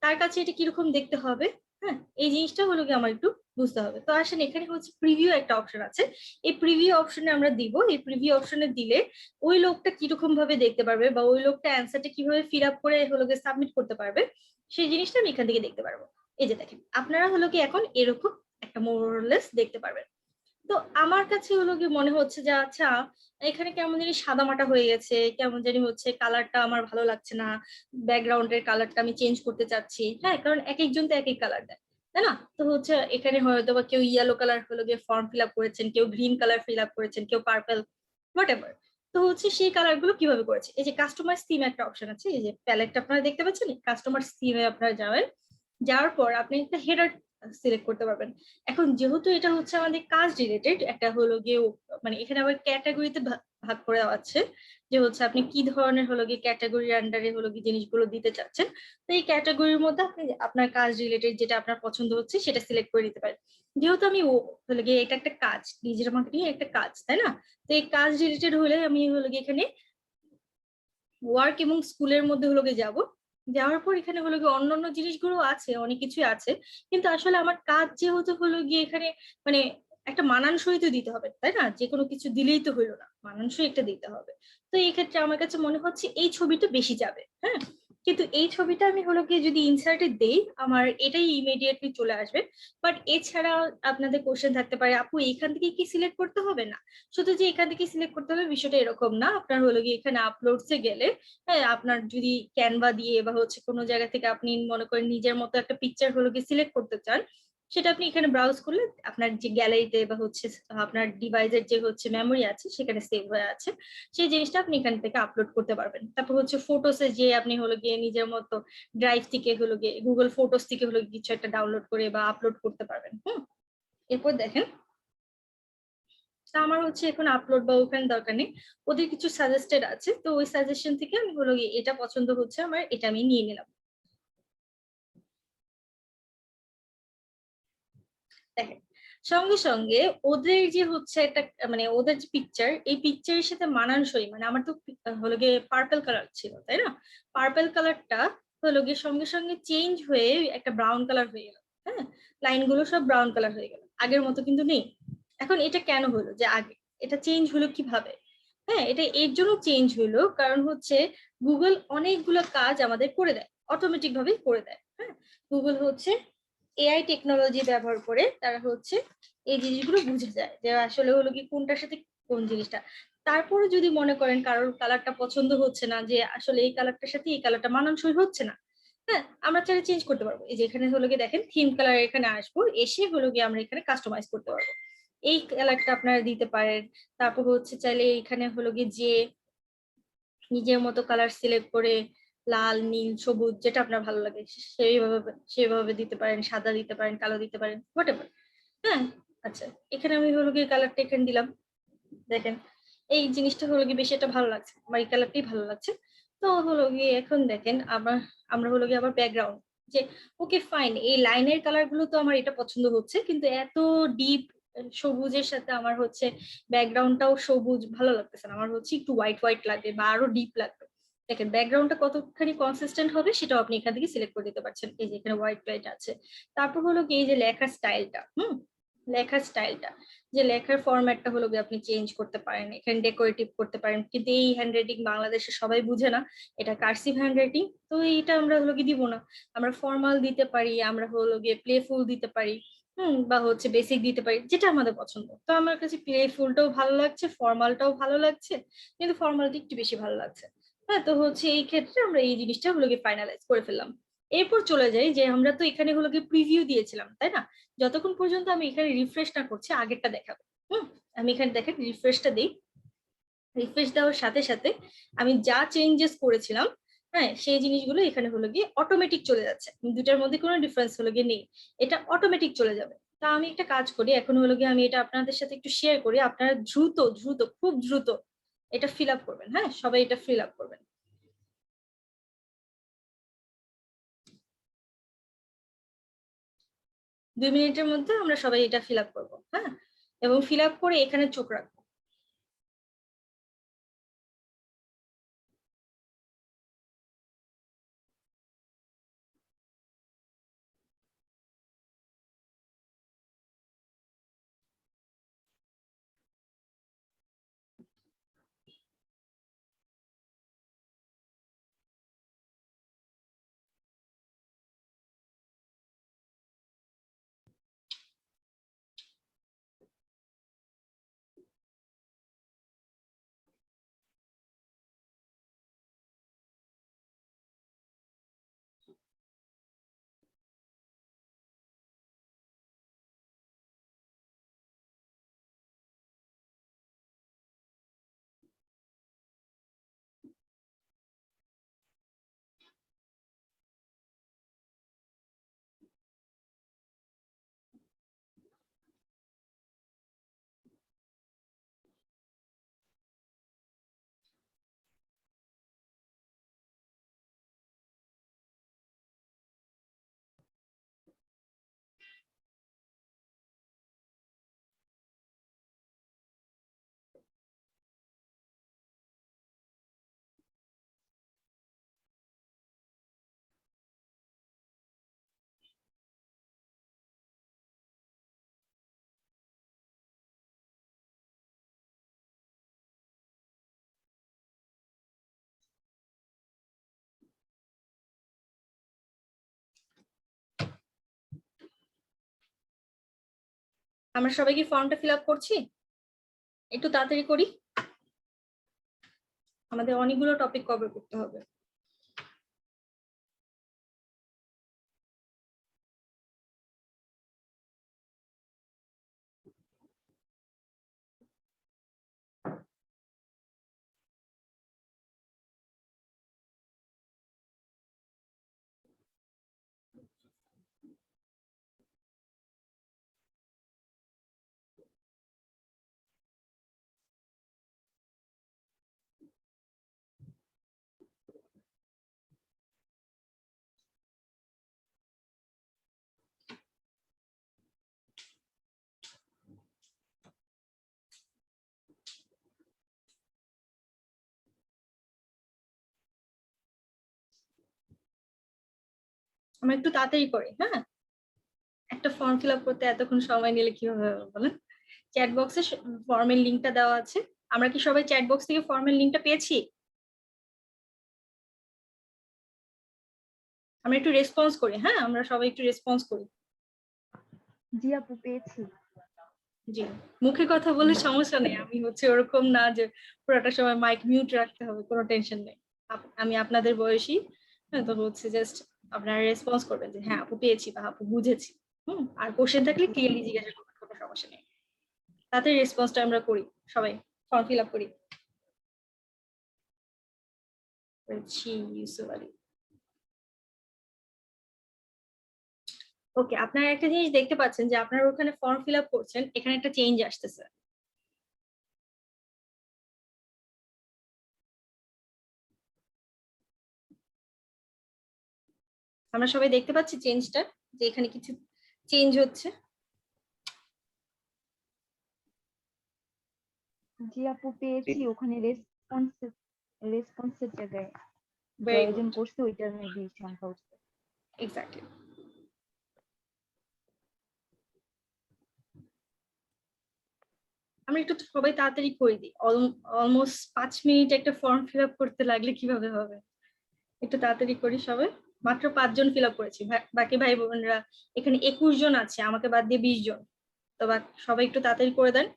তার কাছে এটা কিরকম দেখতে হবে, হ্যাঁ, এই জিনিসটা হলো কি আমার একটু বুঝতে হবে। তো আসেন এখানে হচ্ছে প্রিভিউ একটা অপশন আছে, এই প্রিভিউ অপশনে আমরা দিব, এই প্রিভিউ অপশনে দিলে ওই লোকটা কিরকম ভাবে দেখতে পারবে বা ওই লোকটা অ্যান্সারটা কিভাবে ফিল আপ করে হলো গিয়ে সাবমিট করতে পারবে, সেই জিনিসটা আমি এখান থেকে দেখতে পারবো। এই যে দেখেন আপনারা হলো কি এখন এরকম একটা মোরলেস দেখতে পারবেন। তো আমার কাছে হলো কি মনে হচ্ছে যে আচ্ছা এখানে কেমন জানি সাদামাটা হয়ে গেছে, কেমন জানি হচ্ছে কালারটা আমার ভালো লাগছে না, ব্যাকগ্রাউন্ডের কালারটা আমি চেঞ্জ করতে চাচ্ছি, হ্যাঁ, কারণ এক একজন তো এক এক কালার দেয়, তাই না? তো হচ্ছে এখানে হয়তো বা কেউ ইয়েলো কালার হলো গিয়ে ফর্ম ফিল আপ করেছেন, কেউ গ্রিন কালার ফিল আপ করেছেন, কেউ পার্পল, হোয়াট এভার। তো হচ্ছে সেই কালার গুলো কিভাবে করেছে, এই যে কাস্টমাইজ থিম একটা অপশন আছে, এই যে প্যালেটটা আপনারা দেখতে পাচ্ছেন, কাস্টমার থিমে আপনারা যাবেন, যাওয়ার পর আপনি একটা হেডার সিলেক্ট করতে পারবেন। এখন যেহেতু এটা হচ্ছে আমাদের কাজ রিলেটেড, একটা হলো গিয়ে মানে এখানে আবার ক্যাটাগরিতে ভাগ করে দেওয়া আছে, যে হচ্ছে আপনি কি ধরনের হলো গিয়ে ক্যাটাগরির আন্ডারে হলো গিয়ে জিনিসগুলো দিতে চাচ্ছেন। তো এই ক্যাটাগরির মধ্যে আপনি আপনার কাজ রিলেটেড যেটা আপনার পছন্দ হচ্ছে সেটা সিলেক্ট করে নিতে পারেন। যেহেতু আমি হলো গিয়ে এটা একটা কাজ, ডিজিটাল মার্কেটিং একটা কাজ, তাই না? তো এই কাজ রিলেটেড হলে আমি হলো গিয়ে এখানে ওয়ার্ক এবং স্কুলের মধ্যে হলো গিয়ে যাবো, যাওয়ার পর এখানে হলো গিয়ে অন্যান্য জিনিসগুলো আছে, অনেক কিছুই আছে, কিন্তু আসলে আমার কাজ যেহেতু হলো গিয়ে এখানে মানে একটা মানানসই তো দিতে হবে, তাই না? যে কোনো কিছু দিলেই তো হইলো না, মানানসই একটা দিতে হবে। তো এই ক্ষেত্রে আমার কাছে মনে হচ্ছে এই ছবিটা বেশি যাবে, হ্যাঁ, কিন্তু এই ছবিটা আমি হলো গিয়ে যদি ইনসার্টে দেই আমার এটাই ইমিডিয়েটলি চলে আসবে। বাট এছাড়া আপনাদের কোশ্চেন থাকতে পারে আপু এখান থেকে কি সিলেক্ট করতে হবে, না শুধু যে এখান থেকে সিলেক্ট করতে হবে বিষয়টা এরকম না। আপনার হলো গিয়ে এখানে আপলোডসে গেলে, হ্যাঁ, আপনার যদি ক্যানভা দিয়ে বা হচ্ছে কোনো জায়গা থেকে আপনি মনে করেন নিজের মতো একটা পিকচার হলো গিয়ে সিলেক্ট করতে চান, সেটা আপনি এখানে ব্রাউজ করলে আপনার যে গ্যালারিতে বা হচ্ছে আপনার ডিভাইসের যে হচ্ছে মেমোরি আছে সেখানে সেভ হয়ে আছে, সেই জিনিসটা আপনি এখান থেকে আপলোড করতে পারবেন। তারপর হচ্ছে ফটোসে যে আপনি হলো গিয়ে নিজের মতো ড্রাইভ থেকে হলো গিয়ে গুগল ফটোস থেকে হলো কিছু একটা ডাউনলোড করে বা আপলোড করতে পারবেন। এরপর দেখেন আমার হচ্ছে এখন আপলোড বা ওখানে দরকার নেই, ওদের কিছু সাজেস্টেড আছে, তো ওই সাজেশন থেকে আমি হলো গিয়ে এটা পছন্দ হচ্ছে আমার, এটা আমি নিয়ে নিলাম। দেখেন সঙ্গে সঙ্গে ওদের যে হচ্ছে একটা মানে ওদের যে পিকচার, এই পিকচারের সাথে মানানসই, মানে আমার তো হলো গিয়ে পার্পল কালার ছিল, তাই না? পার্পল কালারটা হলো গিয়ে সঙ্গে সঙ্গে চেঞ্জ হয়ে একটা ব্রাউন কালার হয়ে গেল, হ্যাঁ, লাইনগুলো সব ব্রাউন কালার হয়ে গেল, আগের মতো কিন্তু নেই। এখন এটা কেন হলো যে আগে এটা চেঞ্জ হলো কিভাবে? হ্যাঁ, এটা এর জন্য চেঞ্জ হলো কারণ হচ্ছে গুগল অনেকগুলো কাজ আমাদের করে দেয়, অটোমেটিক ভাবে করে দেয়, হ্যাঁ। গুগল হচ্ছে এআই টেকনোলজি ব্যবহার করে তারা হচ্ছে এই জিনিসগুলো বুঝে যায় যে আসলে হলো কি কোনটার সাথে কোন জিনিসটা। তারপরে যদি মনে করেন কারোর কালারটা পছন্দ হচ্ছে না, যে আসলে এই কালারটার সাথে এই কালারটা মানানসই হচ্ছে না, হ্যাঁ, আমরা চাইলে চেঞ্জ করতে পারবো। এই যে এখানে হলো গিয়ে দেখেন থিম কালার, এখানে আসবো, এসে হলো গিয়ে আমরা এখানে কাস্টমাইজ করতে পারবো, এই কালারটা আপনারা দিতে পারেন। তারপর হচ্ছে চাইলে এখানে হলো গিয়ে যে নিজের মতো কালার সিলেক্ট করে লাল, নীল, সবুজ যেটা আপনার ভালো লাগে সেইভাবে দিতে পারেন, সাদা দিতে পারেন, কালো দিতে পারেন, হোয়াটএভার। হ্যাঁ, আচ্ছা, এখানে আমি হলো গিয়ে কালারটা এখানে দিলাম। দেখেন এই জিনিসটা হলো গিয়ে বেশি একটা ভালো লাগছে, আমার এই কালারটাই ভালো লাগছে। তো হলো গিয়ে এখন দেখেন আমরা হলো গিয়ে আবার ব্যাকগ্রাউন্ড, যে ওকে ফাইন, এই লাইনের কালার গুলো তো আমার এটা পছন্দ হচ্ছে, কিন্তু এত ডিপ সবুজের সাথে আমার হচ্ছে ব্যাকগ্রাউন্ডটাও সবুজ ভালো লাগতেছে না, আমার হচ্ছে একটু হোয়াইট হোয়াইট লাগবে বা আরো ডিপ লাগবে। দেখেন ব্যাকগ্রাউন্ডটা কতখানি কনসিস্টেন্ট হবে সেটাও আপনি এখান থেকে সিলেক্ট করে দিতে পারছেন। এই যে এখানে হোয়াইট হোয়াইট আছে। তারপর হলো কি এই যে লেখার স্টাইলটা, লেখার স্টাইলটা, যে লেখার ফরম্যাটটা হলো গিয়ে আপনি চেঞ্জ করতে পারেন, এখানে ডেকোরেটিভ করতে পারেন, কিন্তু এই হ্যান্ডরাইটিং বাংলাদেশে সবাই বুঝে না, এটা কার্সিভ হ্যান্ডরাইটিং, তো এটা আমরা হলো কি দিব না। আমরা ফর্মাল দিতে পারি, আমরা হলো গিয়ে প্লেফুল দিতে পারি, বা হচ্ছে বেসিক দিতে পারি, যেটা আমাদের পছন্দ। তো আমার কাছে প্লেফুলটাও ভালো লাগছে, ফর্মালটাও ভালো লাগছে, কিন্তু ফর্মালটা একটু বেশি ভালো লাগছে। হ্যাঁ, তো হচ্ছে এই ক্ষেত্রে আমরা এই জিনিসটা হলো গিয়ে ফাইনালাইজ করে ফেললাম। এরপর চলে যাই যে আমরা তো এখানে হলো গিয়ে প্রিভিউ দিয়েছিলাম, তাই না? যতক্ষণ পর্যন্ত আমি এখানে রিফ্রেশ না করছি আগেরটা দেখাবো। আমি এখানে দেখেন রিফ্রেশটা দিই, রিফ্রেশ দেওয়ার সাথে সাথে আমি যা চেঞ্জেস করেছিলাম, হ্যাঁ, সেই জিনিসগুলো এখানে হলো গিয়ে অটোমেটিক চলে যাচ্ছে, দুটার মধ্যে কোনো ডিফারেন্স হলো গিয়ে নেই, এটা অটোমেটিক চলে যাবে। তা আমি একটা কাজ করি, এখন হলো গিয়ে আমি এটা আপনাদের সাথে একটু শেয়ার করি, আপনারা দ্রুত দ্রুত খুব দ্রুত এটা ফিল আপ করবেন। হ্যাঁ, সবাই এটা ফিল আপ করবেন। 2 মিনিটের মধ্যে আমরা সবাই এটা ফিল আপ করবো। হ্যাঁ, এবং ফিল আপ করে এখানে চোখ রাখবো। আমরা সবাই কি ফর্মটা ফিল আপ করছি? একটু তাড়াতাড়ি করি, আমাদের অনেকগুলো টপিক কভার করতে হবে। আমরা একটু তাড়াতাড়ি করি। হ্যাঁ, একটা ফর্ম ফিল আপ করতে এতক্ষণ সময় নিলে কিভাবে হবে বলেন? চ্যাট বক্সে ফর্মের লিঙ্কটা দেওয়া আছে, আমরা কি সবাই চ্যাট বক্স থেকে ফর্মের লিঙ্কটা পেয়েছি? আমরা একটু রেসপন্স করি। হ্যাঁ, আমরা সবাই একটু রেসপন্স করি। জি আপু, পেয়েছি। জি, মুখে কথা বলে সমস্যা নেই, আমি হচ্ছে ওরকম না যে পুরোটা সময় মাইক মিউট রাখতে হবে, কোনো টেনশন নেই। আমি আপনাদের বয়সী। হ্যাঁ, তো হচ্ছে জাস্ট আপনারা রেসপন্স করবেন যে হ্যাঁ আপু পেয়েছি বা আপু বুঝেছি। আর কোশ্চেন থাকলে ক্লিয়ারলি জিজ্ঞাসা করবেন, কোনো সমস্যা নেই। তাতে রেসপন্সটা আমরা করি, সবাই ফর্ম ফিল আপ করি। করেছি ইউসুফ আলী। ওকে, আপনারা একটা জিনিস দেখতে পাচ্ছেন যে আপনারা ওখানে ফর্ম ফিল আপ করছেন, এখানে একটা চেঞ্জ আসতেছে। আমরা সবাই দেখতে পাচ্ছি চেঞ্জটা, যে এখানে কিছু চেঞ্জ হচ্ছে। জি আপু পেয়েছি, ওখানে রেসপন্সের জায়গায় Very জয়জন good. করছে ওইটার মেবি সংখ্যা উঠছে। এক্স্যাক্টলি। আমরা একটু সবাই তাড়াতাড়ি করে দিই, অলমোস্ট 5 মিনিট একটা ফর্ম ফিল আপ করতে লাগলে কিভাবে হবে, একটু তাড়াতাড়ি করি সবাই। মাত্র 5 জন ফিল আপ করেছি, বাকি ভাই বোনরা এখানে 21 জন আছে, আমাকে বাদ দিয়ে 20 জন। তো সবাই একটু তাড়াতাড়ি করে দেন।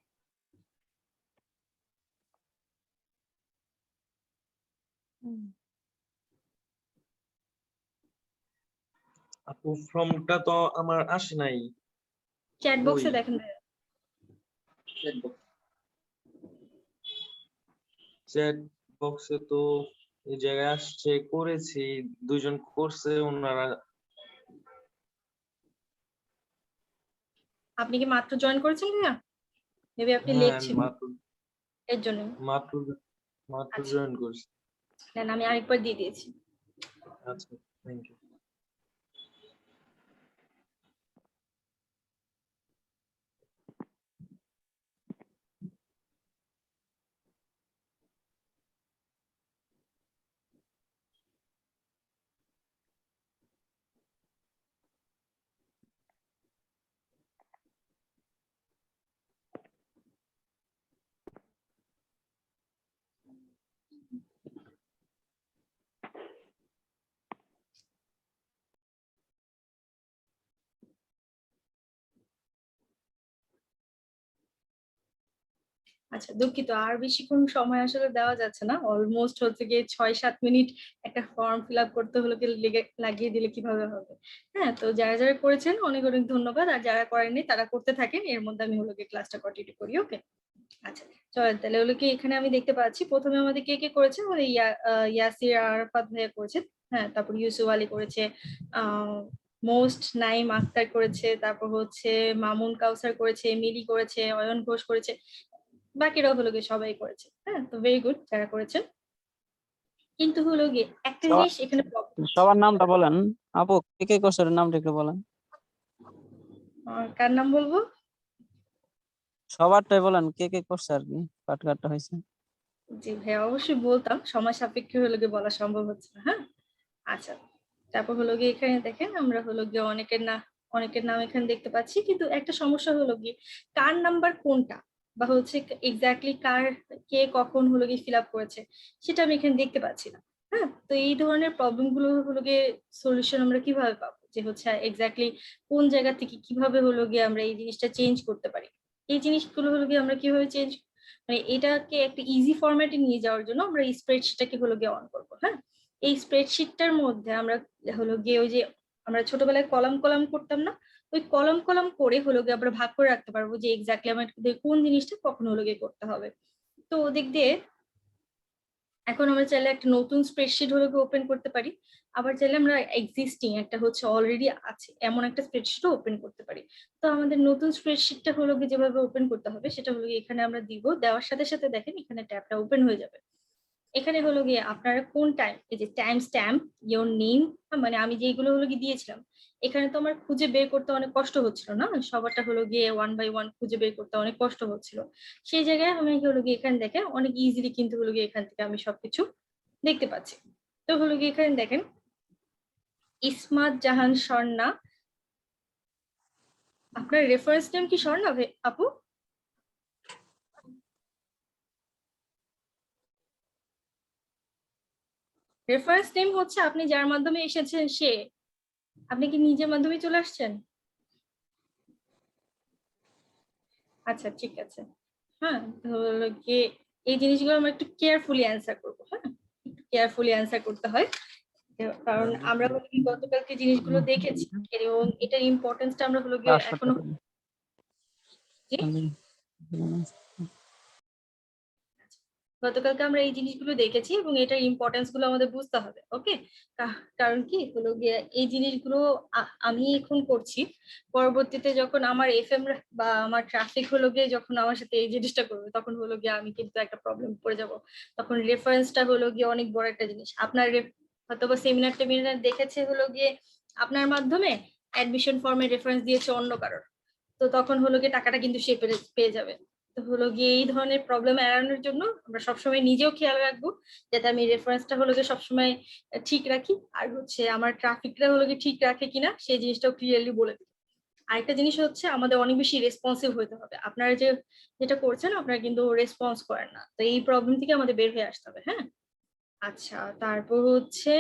আপু ফর্মটা তো আমার আসে নাই। চ্যাট বক্সে দেখেন। চ্যাট বক্সে তো এই জায়গায় আসছে, করেছি, দুইজন করছে ওনারা। আপনি কি মাত্র জয়েন করেছেন না? মেবি আপনি লেট হ্যাঁ, ছিলেন এর জন্য। মাত্র আচ্ছা, জয়েন করছি। দেন আমি আরেকবার দিয়ে দিয়েছি। আচ্ছা, থ্যাংক ইউ। আচ্ছা, দুঃখিত, আর বেশিক্ষণ সময় আসলে দেওয়া যাচ্ছে না। অলমোস্ট হচ্ছে গিয়ে 6-7 মিনিট একটা ফর্ম ফিল আপ করতে হলে লাগিয়ে দিলে কিভাবে হবে। হ্যাঁ, তো যারা যারা করেছেন অনেক অনেক ধন্যবাদ, আর যারা করেননি তারা করতে থাকেন, এর মধ্যে আমি হলো গিয়ে ক্লাসটা কন্টিনিউ করি। ওকে, আচ্ছা চলেন তাহলে হলো কি এখানে আমি দেখতে পাচ্ছি প্রথমে আমাদের কে কে করেছে, আমাদের ইয়াসির আরাফাত ভাইয়া করেছে। হ্যাঁ, তারপর ইউসুফ আলী করেছে, মোস্ট নাইম আক্তার করেছে, তারপর হচ্ছে মামুন কাউসার করেছে, মিলি করেছে, অয়ন ঘোষ করেছে, বাকিরাও হলো গিয়ে সবাই করেছে। হ্যাঁ, তো ভেরি গুড যারা করেছেন। কিন্তু হলো গিয়ে একটা জিনিস এখানে সবার নামটা বলেন আপু, কে কে কোর্সের নামটা একটু বলেন। কার নাম বলবো? সবারটাই বলেন, কে কে কোর্স আর কি পাঠ কাটটা হয়েছে। জি ভাই, অবশ্যই বলতাম, সময় সাপেক্ষে হলো গিয়ে বলা সম্ভব হচ্ছে না। হ্যাঁ, আচ্ছা, তারপর হলো গিয়ে এখানে দেখেন আমরা হলো গিয়ে অনেকের নাম এখানে দেখতে পাচ্ছি, কিন্তু একটা সমস্যা হলো গিয়ে কার নাম্বার কোনটা, বা হচ্ছে এক্স্যাক্টলি কে কখন হলো গিয়ে ফিল আপ করেছে সেটা আমি এখানে দেখতে পাচ্ছি না। হ্যাঁ, তো এই ধরনের প্রবলেম গুলো হলো গিয়ে সলিউশন আমরা কিভাবে পাবো, যে হচ্ছে এক্স্যাক্টলি কোন জায়গা থেকে কিভাবে হলো গিয়ে আমরা এই জিনিসটা চেঞ্জ করতে পারি, এই জিনিসগুলো হলো গিয়ে আমরা কিভাবে চেঞ্জ, মানে এটাকে একটা ইজি ফরম্যাটে নিয়ে যাওয়ার জন্য আমরা এই স্প্রেডশিটটাকে হলো গিয়ে অন করবো। হ্যাঁ, এই স্প্রেডশিটটার মধ্যে আমরা হলো গিয়ে ওই যে আমরা ছোটবেলায় কলাম কলাম করতাম না, ওই কলাম কলাম করে হলো গিয়ে আমরা ভাগ করে রাখতে পারবো যে এক্স্যাক্টলি আমাদের কোন জিনিসটা কখন হলো গিয়ে করতে হবে। তো ওদিক দিয়ে এখন আমরা চাইলে একটা নতুন স্প্রেডশিট হলো গিয়ে ওপেন করতে পারি, আবার চাইলে আমরা এক্সিস্টিং একটা হচ্ছে অলরেডি আছে এমন একটা স্প্রেডশিটও ওপেন করতে পারি। তো আমাদের নতুন স্প্রেডশিটটা হলো গিয়ে যেভাবে ওপেন করতে হবে সেটা হলো গিয়ে এখানে আমরা দিব, দেওয়ার সাথে সাথে দেখেন এখানে ট্যাবটা ওপেন হয়ে যাবে। এখানে হলো গিয়ে আপনারা কোন টাইম, এই যে টাইম স্ট্যাম্প, ইওর নেম, মানে আমি যেগুলো হলো গিয়ে দিয়েছিলাম, এখানে তো আমার খুঁজে বের করতে অনেক কষ্ট হচ্ছিল না, সবারটা হলো গিয়ে 1 বাই 1 খুঁজে বের করতে অনেক কষ্ট হচ্ছিল। সেই জায়গায় আমি হলো গিয়ে এখানে দেখেন অনেক ইজিলি কিন্তু হলো গিয়ে এখান থেকে আমি সবকিছু দেখতে পাচ্ছি। তো হলো গিয়ে এখানে দেখেন ইসমাত জাহান স্বর্ণা, আপনার রেফারেন্স নেম কি স্বর্ণা আপু? রেফারেন্স নেম হচ্ছে আপনি যার মাধ্যমে এসেছেন সে, আপনি কি নিজের মাধ্যমে চলে আসছেন? আচ্ছা, ঠিক আছে। হ্যাঁ, তো হলো গিয়ে এই জিনিসগুলো আমরা একটু কেয়ারফুলি অ্যান্সার করবো। হ্যাঁ, একটু কেয়ারফুলি অ্যান্সার করতে হয়, কারণ আমরা হলো গিয়ে গতকালকে জিনিসগুলো দেখেছি এবং এটার ইম্পর্টেন্সটা আমরা হলো গিয়ে এখনো। জি? গতকালকে আমরা এই জিনিসগুলো দেখেছি এবং এটার ইম্পর্টেন্স গুলো আমাদের বুঝতে হবে। ওকে, কারণ কি হলো গিয়ে এই জিনিসগুলো আমি এখন করছি, পরবর্তীতে যখন আমার এফএম বা আমার ট্রাফিক হলো গিয়ে যখন আমার সাথে এই জিনিসটা করবে তখন হলো গিয়ে আমি কিন্তু একটা প্রবলেম পড়ে যাব। তখন রেফারেন্সটা হলো গিয়ে অনেক বড় একটা জিনিস। আপনার হয়তো বা সেমিনার টেমিনার দেখেছে হলো গিয়ে আপনার মাধ্যমে অ্যাডমিশন ফর্মে রেফারেন্স দিয়েছে অন্য কারোর, তো তখন হলো গিয়ে টাকাটা কিন্তু সে পেয়ে যাবে। তো হলো গিয়ে এই ধরনের প্রবলেম এড়ানোর জন্য আমরা সবসময় নিজেও খেয়াল রাখবো যাতে আমি রেফারেন্সটা হলো গিয়ে সবসময় ঠিক রাখি, আর হচ্ছে আমার ট্রাফিকটা হলো গিয়ে ঠিক রাখে কিনা সেই জিনিসটাও ক্লিয়ারলি বলে দিই। আরেকটা জিনিস হচ্ছে আমাদের অনেক বেশি রেসপন্সিভ হতে হবে। আপনারা যেটা করছেন আপনারা কিন্তু রেসপন্স করেন না, তো এই প্রবলেম থেকে আমাদের বের হয়ে আসতে হবে। হ্যাঁ, আচ্ছা, তারপর হচ্ছে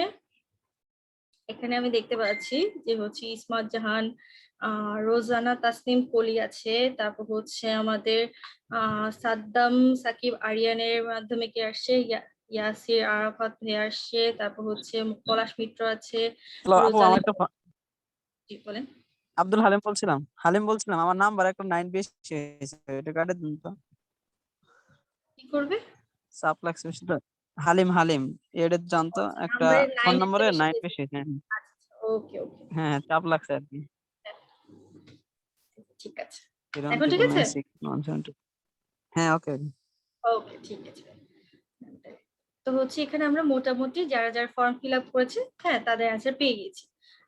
এখানে আমি দেখতে পাচ্ছি যে হচ্ছে ইসমাত জাহান, রোজানা তাসনিম কলি আছে, তারপর হচ্ছে আমাদের সাদ্দাম সাকিব আরিয়ানের মাধ্যমে কি আসছে, ইয়াসির আরাফাত হয়ে আসছে, তারপর হচ্ছে পলাশ মিত্র আছে, হ্যালো আপু, আমার রোজালি। একটা জি বলেন। আব্দুল হালিম বলছিলাম, আমার নাম্বার একটা 9 বেশি হয়েছে, এটা কাটে দিন তো। কি করবে? চাপ লাগছে বেশি তো। হালিম এটা জানতো, একটা নাম্বারের ফোন 9 একটা নম্বরে বেশি 9 হয়েছে। বেশি হয়েছে। আচ্ছা, ওকে ওকে, হ্যাঁ, চাপ লাগছে আর কি। ঠিক আছে। এরকম এখন ঠিক ট্রিপল আছে। Nine six 172। হ্যাঁ, ওকে। ওকে, ঠিক আছে। তো হচ্ছে এখানে আমরা মোটামুটি যারা যারা ফর্ম ফিল আপ করেছে, হ্যাঁ, তাদের অ্যান্সার পেয়ে গেছি।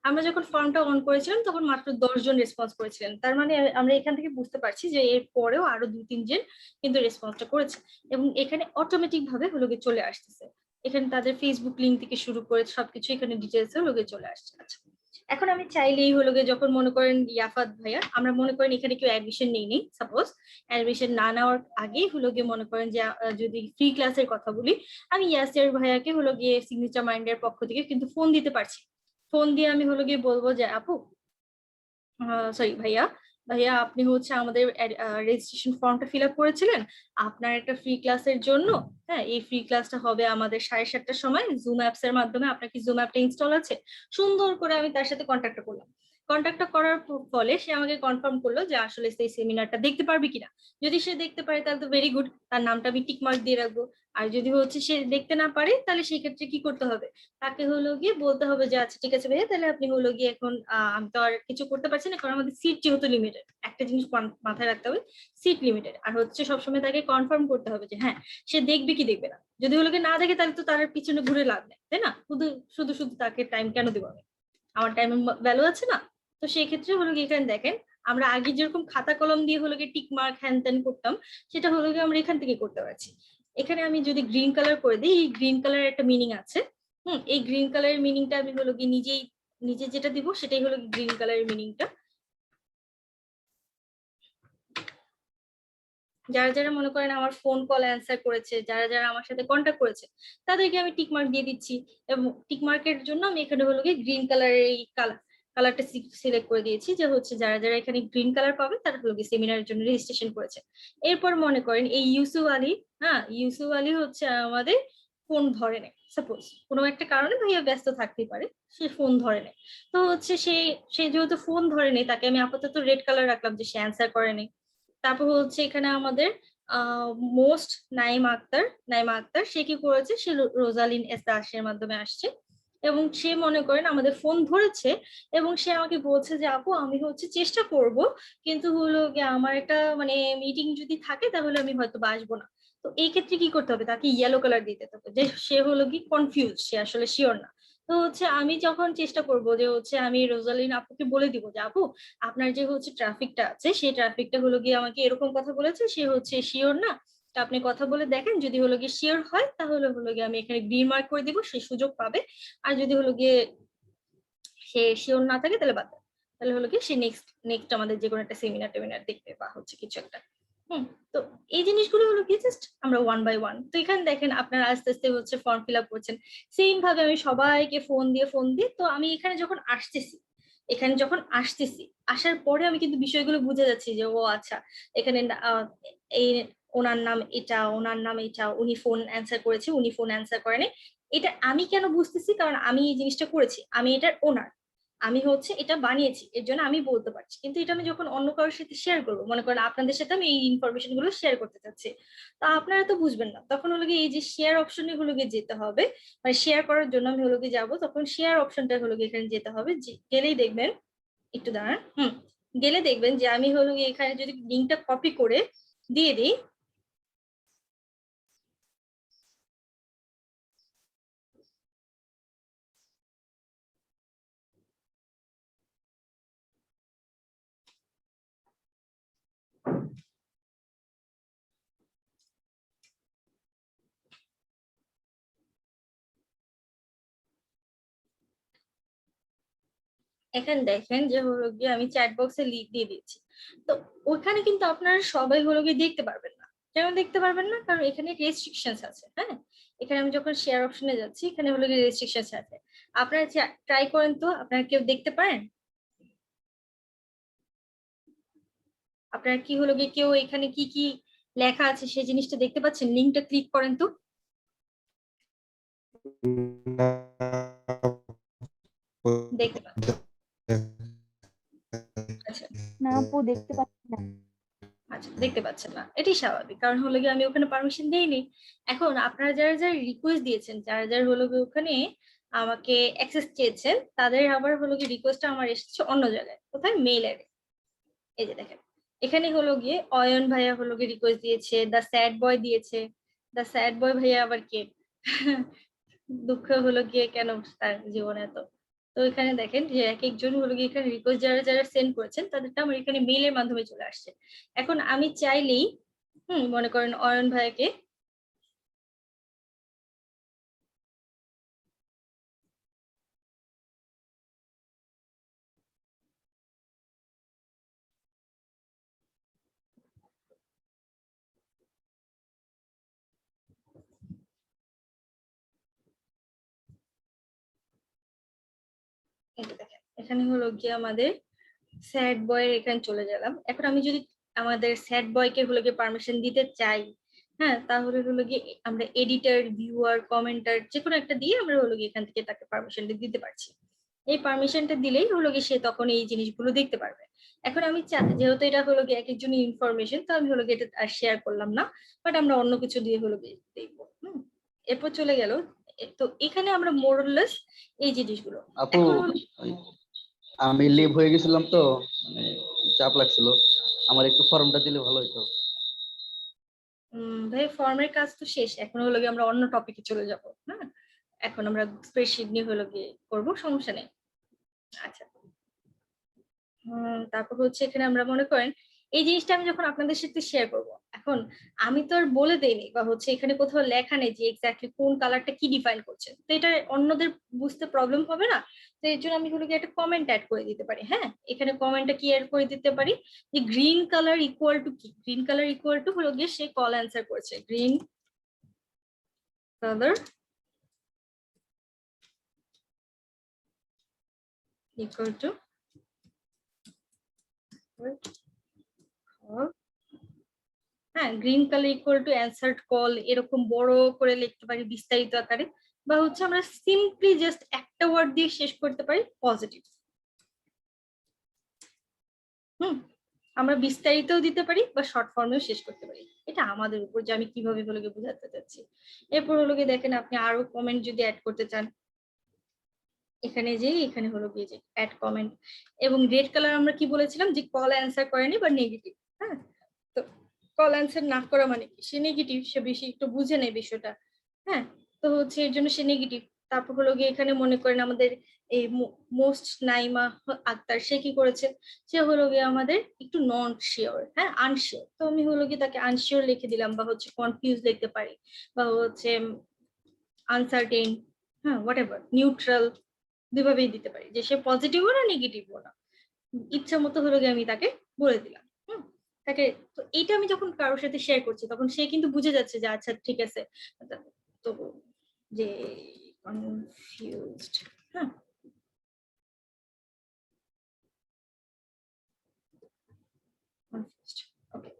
আমরা যখন ফর্মটা অন করেছিলাম তখন মাত্র 10 জন রেসপন্স করেছিলেন, তার মানে আমরা এখান থেকে বুঝতে পারছি যে এর পরেও আরো 2-3 জন কিন্তু রেসপন্সটা করেছে এবং এখানে অটোমেটিক ভাবে হলো গিয়ে চলে আসতেছে। এখানে তাদের ফেসবুক লিংক থেকে শুরু করে সবকিছু এখানে ডিটেলস হলো গিয়ে চলে আসছে। আচ্ছা, এখন আমি চাইলেই হলো গিয়ে যখন মনে করেন ইয়াফাত ভাইয়া, আমরা মনে করেন এখানে কেউ অ্যাডমিশন নেই সাপোজ, অ্যাডমিশন না নেওয়ার আগেই হলো গিয়ে মনে করেন যে যদি ফ্রি ক্লাসের কথা বলি, আমি ইয়াসির ভাইয়াকে হলো গিয়ে সিগনেচার মাইন্ডের পক্ষ থেকে কিন্তু ফোন দিতে পারছি। ফোন দিয়ে আমি হলো গিয়ে বলবো যে আপু, সরি ভাইয়া, ভাইয়া আপনি হচ্ছে আমাদের রেজিস্ট্রেশন ফর্মটা ফিল আপ করেছিলেন আপনার একটা ফ্রি ক্লাসের জন্য। হ্যাঁ, এই ফ্রি ক্লাসটা হবে আমাদের 7:30টার সময় জুম অ্যাপস এর মাধ্যমে। আপনার কি জুম অ্যাপটা ইনস্টল আছে? সুন্দর করে আমি তার সাথে কন্ট্যাক্ট করলাম। কন্ট্যাক্টটা করার ফলে সে আমাকে কনফার্ম করলো যে আসলে সেই সেমিনারটা দেখতে পারবে কিনা। যদি সে দেখতে পারে তাহলে তো ভেরি গুড, তার নামটা আমি টিক মার্ক দিয়ে রাখবো। আর যদি হচ্ছে সে দেখতে না পারে তাহলে সেই ক্ষেত্রে কি করতে হবে, তাকে হলো গিয়ে বলতে হবে যে আচ্ছা ঠিক আছে ভাইয়া, তাহলে আপনি হলো গিয়ে এখন আমি তো আর কিছু করতে পারছি না, কারণ আমাদের সিট যেহেতু লিমিটেড। একটা জিনিস মাথায় রাখতে হবে, সিট লিমিটেড। আর হচ্ছে সবসময় তাকে কনফার্ম করতে হবে যে হ্যাঁ সে দেখবে কি দেখবে না। যদি হলো গিয়ে না দেখে তাহলে তো তার পিছনে ঘুরে লাভ নেই, তাই না? শুধু শুধু শুধু তাকে টাইম কেন দেবো আমি, আমার টাইমের ভ্যালু আছে না? তো সেই ক্ষেত্রে হলো গিয়ে এখানে দেখেন আমরা আগে যেরকম খাতা কলম দিয়ে হলো গিয়ে টিক মার্ক হ্যান ত্যান করতাম, সেটা হলো গিয়ে আমরা এখান থেকে করতে পারছি। এখানে আমি যদি গ্রিন কালার করে দিই, এই গ্রিন কালার একটা মিনিং আছে। এই গ্রিন কালারের মিনিংটা আমি হলো গিয়ে নিজে যেটা দিব সেটাই হলো গ্রিন কালারের মিনিংটা। যারা যারা মনে করেন আমার ফোন কল অ্যান্সার করেছে, যারা যারা আমার সাথে কন্ট্যাক্ট করেছে, তাদেরকে আমি টিক মার্ক দিয়ে দিচ্ছি। এবং টিক মার্কের জন্য আমি এখানে হলো গিয়ে গ্রিন কালারের এই কালারটা সিলেক্ট করে দিয়েছি যে হচ্ছে যারা যারা এখানে গ্রিন কালার পাবে তারা হলো গিয়ে সেমিনারের জন্য রেজিস্ট্রেশন করেছে। এরপর মনে করেন এই ইউসুফ আলী, হ্যাঁ ইউসুফ আলী হচ্ছে আমাদের ফোন ধরে নেয়, সাপোজ কোনো একটা কারণে ভাইয়া ব্যস্ত থাকতেই পারে, সে ফোন ধরে নেয়। তো হচ্ছে সে যেহেতু ফোন ধরে নেই, তাকে আমি আপাতত রেড কালার রাখলাম যে সে অ্যান্সার করে নেই। তারপর হচ্ছে এখানে আমাদের মোস্ট নাইমা আক্তার সে কি করেছে, সে রোজালিন এস দাসের মাধ্যমে আসছে এবং সে মনে করেন আমাদের ফোন ধরেছে এবং সে আমাকে বলছে যে আপু আমি হচ্ছে চেষ্টা করব, কিন্তু হলো গিয়ে আমার একটা মানে মিটিং যদি থাকে তাহলে আমি হয়তো আসবো না। তো এই ক্ষেত্রে কি করতে হবে, তাকে ইয়েলো কালার দিতে হবে যে সে হলো কি কনফিউজ, সে আসলে শিওর না। তো হচ্ছে আমি যখন চেষ্টা করব যে হচ্ছে আমি রোজালিন আপুকে বলে দিব যে আপু আপনার যে হচ্ছে ট্রাফিকটা আছে সেই ট্রাফিকটা হলো গিয়ে আমাকে এরকম কথা বলেছে, সে হচ্ছে শিওর না, তা আপনি কথা বলে দেখেন, যদি হলো গিয়ে শিওর হয় তাহলে হলো গিয়ে আমি এখানে গ্রিন মার্ক করে দিব, সে সুযোগ পাবে। আর যদি হলো গিয়ে সে শিওর না থাকে তাহলে বাদ দেন। তাহলে হলো গিয়ে সে নেক্সট আমাদের যে কোনো একটা সেমিনার টেমিনার দেখবে বা হচ্ছে কিছু একটা। তো এই জিনিসগুলো হলো কি জাস্ট আমরা 1 বাই 1। তো এখানে দেখেন আপনারা আস্তে আস্তে হচ্ছে ফর্ম ফিল আপ করছেন, সেম ভাবে আমি সবাইকে ফোন দিয়ে তো আমি এখানে যখন আসতেছি আসার পরে আমি কিন্তু বিষয়গুলো বুঝে যাচ্ছি যে ও আচ্ছা এখানে এই ওনার নাম এটা, ওনার নাম এটা, উনি ফোন অ্যান্সার করেছে, উনি ফোন অ্যান্সার করেনি। এটা আমি কেন বুঝতেছি, কারণ আমি এই জিনিসটা করেছি, আমি এটার ওনার। আমি হচ্ছে এটা বানিয়েছি, এর জন্য আমি বলতে পারছি, কিন্তু এটা আমি যখন অন্য কারোর সাথে শেয়ার করবো, মনে করেন আপনাদের সাথে আমি এই ইনফরমেশন গুলো শেয়ার করতে চাচ্ছি, তা আপনারা তো বুঝবেন না, তখন হলো গিয়ে এই যে শেয়ার অপশনে হলো গিয়ে যেতে হবে, মানে শেয়ার করার জন্য আমি হলো গিয়ে যাবো, তখন শেয়ার অপশনটা হলো গিয়ে এখানে যেতে হবে, গেলেই দেখবেন, একটু দাঁড়ান, গেলে দেখবেন যে আমি হলো গিয়ে এখানে যদি লিঙ্কটা কপি করে দিয়ে দিই, এখানে দেখেন যে হলো গিয়ে আমি চ্যাট বক্সে লিঙ্ক দিয়ে দিচ্ছি। তো ওখানে কিন্তু আপনারা সবাই হলো গিয়ে দেখতে পারবেন না। কেন দেখতে পারবেন না? কারণ এখানে রেস্ট্রিকশনস আছে। হ্যাঁ, এখানে আমি যখন শেয়ার অপশনে যাচ্ছি, এখানে হলো গিয়ে রেস্ট্রিকশনস আছে। আপনারা ট্রাই করেন তো, আপনারা কেউ দেখতে পারেন? আপনারা কি হলো গিয়ে কেউ এখানে কি কি লেখা আছে সেই জিনিসটা দেখতে পাচ্ছেন? লিঙ্কটা ক্লিক করেন তো। দেখতে পাচ্ছেন? আচ্ছা না আপু দেখতে পাচ্ছি না। আচ্ছা, দেখতে পাচ্ছেন না, এটাই স্বাভাবিক, কারণ হলো গিয়ে আমি ওখানে পারমিশন দেইনি। এখন আপনারা যারা যারা রিকোয়েস্ট দিয়েছেন, যারা যারা হলো গিয়ে ওখানে আমাকে অ্যাক্সেস চেয়েছেন, তাদের আবার হলো গিয়ে রিকোয়েস্টটা আমার এসেছে অন্য জায়গায়, কোথায়? মেইলের। এই যে দেখেন, এখানে হলো গিয়ে অয়ন ভাইয়া হলো গিয়ে রিকোয়েস্ট দিয়েছে, দ্য স্যাড বয় দিয়েছে। দ্য স্যাড বয় ভাইয়া আবার কে? দুঃখ হলো গিয়ে কেন তার জীবনে এত। তো এখানে দেখেন যে এক একজন হলো গিয়ে এখানে রিকোয়েস্ট যারা যারা সেন্ড করেছেন তাদেরটা আমার এখানে মেইলের মাধ্যমে চলে আসছে। এখন আমি চাইলেই মনে করেন অয়ন ভাইকে দেখেন, এখানে হলো গিয়ে আমাদের স্যাড বয়ের এখানে চলে গেলাম। এখন আমি যদি আমাদের স্যাড বয়কে হলো গিয়ে পারমিশন দিতে চাই, হ্যাঁ, তাহলে হলো গিয়ে আমরা এডিটর, ভিউয়ার, কমেন্টার যে কোনো একটা দিয়ে আমরা হলো গিয়ে এখান থেকে তাকে পারমিশনটা দিতে পারছি। এই পারমিশনটা দিলেই হলো গিয়ে সে তখন এই জিনিসগুলো দেখতে পারবে। এখন আমি যেহেতু এটা হলো গিয়ে এক একজনের ইনফরমেশন, তো আমি হলো গিয়ে এটা আর শেয়ার করলাম না, বাট আমরা অন্য কিছু দিয়ে হলো গিয়ে দেখবো। এরপর চলে গেল, তো এখানে আমরা মোরলেস এই জিনিসগুলো আপু এখন আমি লিভ হয়ে গেছিলাম তো, মানে চাপ লাগছিল, আমার একটু ফর্মটা দিলে ভালো হতো। ভাই ফর্মের কাজ তো শেষ, এখন হলো গিয়ে আমরা অন্য টপিকে চলে যাব। হ্যাঁ, এখন আমরা স্প্রেডশিট নিয়ে হলো গিয়ে করবো, সমস্যা নেই। আচ্ছা, তারপর হচ্ছে এখানে আমরা মনে করেন এই জিনিসটা আমি যখন আপনাদের সাথে শেয়ার করব, এখন আমি তো আর বলে দেইনি বা হচ্ছে এখানে কোথাও লেখা নেই যে এক্স্যাক্টলি কোন কালারটা কি ডিফাইন করছে, তো এটা অন্যদের বুঝতে প্রবলেম হবে না? তো এর জন্য আমি হলো গিয়ে একটা কমেন্ট অ্যাড করে দিতে পারি। হ্যাঁ, এখানে কমেন্টটা কি অ্যাড করে দিতে পারি যে গ্রিন কালার ইকুয়াল টু কি? গ্রিন কালার ইকুয়াল টু হলো গিয়ে সে কল অ্যান্সার করছে, গ্রিন কালার equal to হ্যাঁ, green colour equal to answered call, এরকম বড় করে লিখতে পারি বিস্তারিত আকারে, বা হচ্ছে আমরা সিম্পলি জাস্ট একটা ওয়ার্ড দিয়ে শেষ করতে পারি, পজিটিভ। আমরা বিস্তারিতও দিতে পারি বা শর্ট ফর্মেও শেষ করতে পারি, এটা আমাদের উপর যে আমি কিভাবে হলো গিয়ে বোঝাতে চাচ্ছি। এরপর হলো গিয়ে দেখেন, আপনি আরো কমেন্ট যদি অ্যাড করতে চান, এখানে যে এখানে হলো গিয়ে যে অ্যাড কমেন্ট, এবং রেড কালার আমরা কি বলেছিলাম যে কল অ্যান্সার করেনি বা নেগেটিভ। হ্যাঁ, তো কল অ্যান্সার না করা মানে কি? সে নেগেটিভ, সে বেশি একটু বুঝে নেয় বিষয়টা। হ্যাঁ, তো হচ্ছে এর জন্য সে নেগেটিভ। তারপর হলো গিয়ে এখানে মনে করেন আমাদের এই মোস্ট নাইমা আক্তার, সে কি করেছে? সে হলো গিয়ে আমাদের একটু নন শিওর, হ্যাঁ, আনশিওর, তো আমি হলো গিয়ে তাকে আনশিওর লিখে দিলাম, বা হচ্ছে কনফিউজ লিখতে পারি, বা হচ্ছে আনসার্টেন, হ্যাঁ, হোয়াট এভার, নিউট্রাল, দুইভাবেই দিতে পারি, যে সে পজিটিভও না নেগেটিভও না, ইচ্ছা মতো হলো গিয়ে আমি তাকে বলে দিলাম। তাকে, তো এইটা আমি যখন কারোর সাথে শেয়ার করছি তখন সে কিন্তু বুঝে যাচ্ছে যে আচ্ছা ঠিক আছে, তো যে কনফিউজড। হ্যাঁ, ওকে,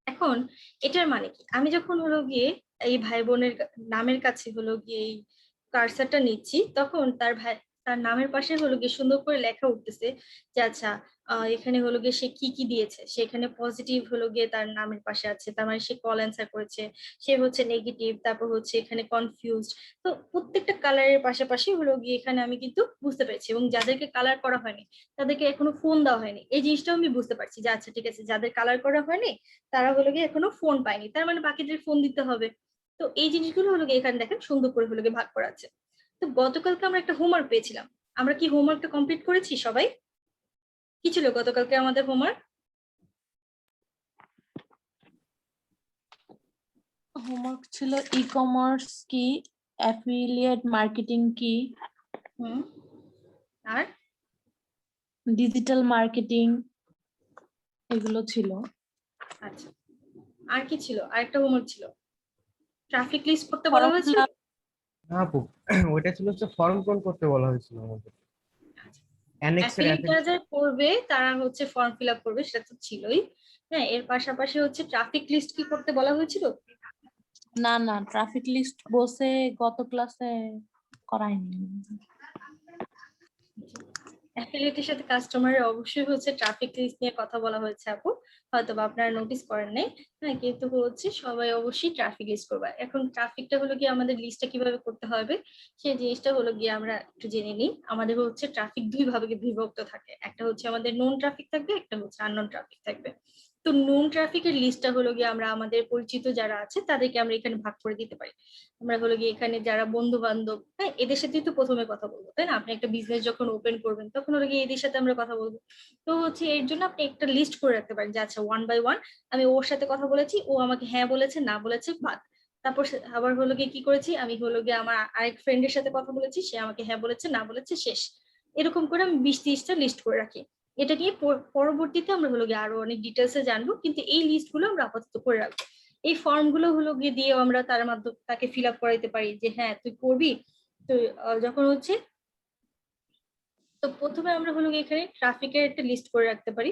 এখন এটার মানে কি? আমি যখন হলো গিয়ে এই ভাই বোনের নামের কাছে হলো গিয়ে এই কার্সারটা নিচ্ছি, তখন তার নামের পাশে হলো গিয়ে সুন্দর করে লেখা উঠতেছে যে আচ্ছা এখানে হলো গিয়ে সে কি দিয়েছে, সেখানে পজিটিভ হলো গিয়ে তার নামের পাশে আছে, তার মানে সে কল অ্যান্সার করেছে, সে হচ্ছে নেগেটিভ, তারপর হচ্ছে এখানে কনফিউজড। তো প্রত্যেকটা কালারের পাশাপাশি হলো গিয়ে এখানে আমি কিন্তু বুঝতে পেরেছি, এবং যাদেরকে কালার করা হয়নি তাদেরকে এখনো ফোন দেওয়া হয়নি, এই জিনিসটাও আমি বুঝতে পারছি যে আচ্ছা ঠিক আছে, যাদের কালার করা হয়নি তারা হলো গিয়ে এখনো ফোন পায়নি, তার মানে বাকিদের ফোন দিতে হবে। তো এই জিনিসগুলো হলো গিয়ে এখানে দেখেন সুন্দর করে হলো গিয়ে ভাগ করা আছে। তো গতকালকে আমরা একটা হোমওয়ার্ক পেয়েছিলাম, আমরা কি হোমওয়ার্কটা কমপ্লিট করেছি সবাই? কি ছিল গতকালকে আমাদের হোমওয়ার্ক? হোমওয়ার্ক ছিল ই কমার্স কি, অ্যাফিলিয়েট মার্কেটিং কি, আর ডিজিটাল মার্কেটিং, এগুলো ছিল। আচ্ছা, আর কি ছিল? আরেকটা হোমওয়ার্ক ছিল, ট্রাফিক লিস্ট করতে বলা হয়েছিল। না আপু, ওইটা ছিল হচ্ছে ফর্ম পূরণ করতে বলা হয়েছিল আমাদের। অ্যানেক্সের অ্যাফিলিয়েট যারা করবে তারা হচ্ছে ফর্ম ফিল আপ করবে, সেটা তো ছিলই। হ্যাঁ, এর পাশাপাশি হচ্ছে ট্রাফিক লিস্ট কি করতে বলা হয়েছিল? না না, ট্রাফিক লিস্ট বসে গত ক্লাসে করায়নি। অ্যাফিলিয়েটের সাথে কাস্টমারের অবশ্যই হচ্ছে ট্রাফিক লিস্ট নিয়ে কথা বলা হয়েছে আপু, হয়তো বা আপনারা নোটিস করেন নাই। হ্যাঁ, কিন্তু হচ্ছে সবাই অবশ্যই ট্রাফিক লিস্ট করবে। এখন ট্রাফিকটা হলো গিয়ে আমাদের লিস্টটা কিভাবে করতে হবে সেই জিনিসটা হলো গিয়ে আমরা একটু জেনে নিই। আমাদের হচ্ছে ট্রাফিক দুই ভাগে বিভক্ত থাকে, একটা হচ্ছে আমাদের নোন ট্রাফিক থাকবে, একটা হচ্ছে আননোন ট্রাফিক থাকবে। তো নোন ট্রাফিকের লিস্টটা হলো গিয়ে আমরা আমাদের পরিচিত যারা আছে তাদেরকে আমরা এখানে ভাগ করে দিতে পারি। আমরা হলো গিয়ে এখানে যারা বন্ধু বান্ধব, হ্যাঁ এদের সাথেই তো প্রথমে কথা বলবো, তাই না? আপনি একটা বিজনেস যখন ওপেন করবেন তখন হলো গিয়ে এদের সাথে আমরা কথা বলবো। তো হচ্ছে এর জন্য আপনি একটা লিস্ট করে রাখতে পারেন যে আচ্ছা 1 বাই 1 আমি ওর সাথে কথা বলেছি, ও আমাকে হ্যাঁ বলেছে না বলেছে বাদ। তারপর আবার হলো গিয়ে কি করেছি, আমি হলো গিয়ে আমার আরেক ফ্রেন্ডের সাথে কথা বলেছি, সে আমাকে হ্যাঁ বলেছে না বলেছে শেষ। এরকম করে আমি 20-30টা লিস্ট করে রাখি। এটা নিয়ে পরবর্তীতে আমরা হলো গিয়ে আরো অনেক ডিটেলসে জানবো, কিন্তু এই লিস্ট গুলো আমরা আপাতত করে রাখবো। এই ফর্ম গুলো হলো গিয়ে দিয়ে আমরা তার মাধ্যমে তাকে ফিল আপ করাইতে পারি যে হ্যাঁ তুই করবি। তো যখন হচ্ছে, তো প্রথমে আমরা হলো গিয়ে এখানে ট্রাফিকের একটা লিস্ট করে রাখতে পারি।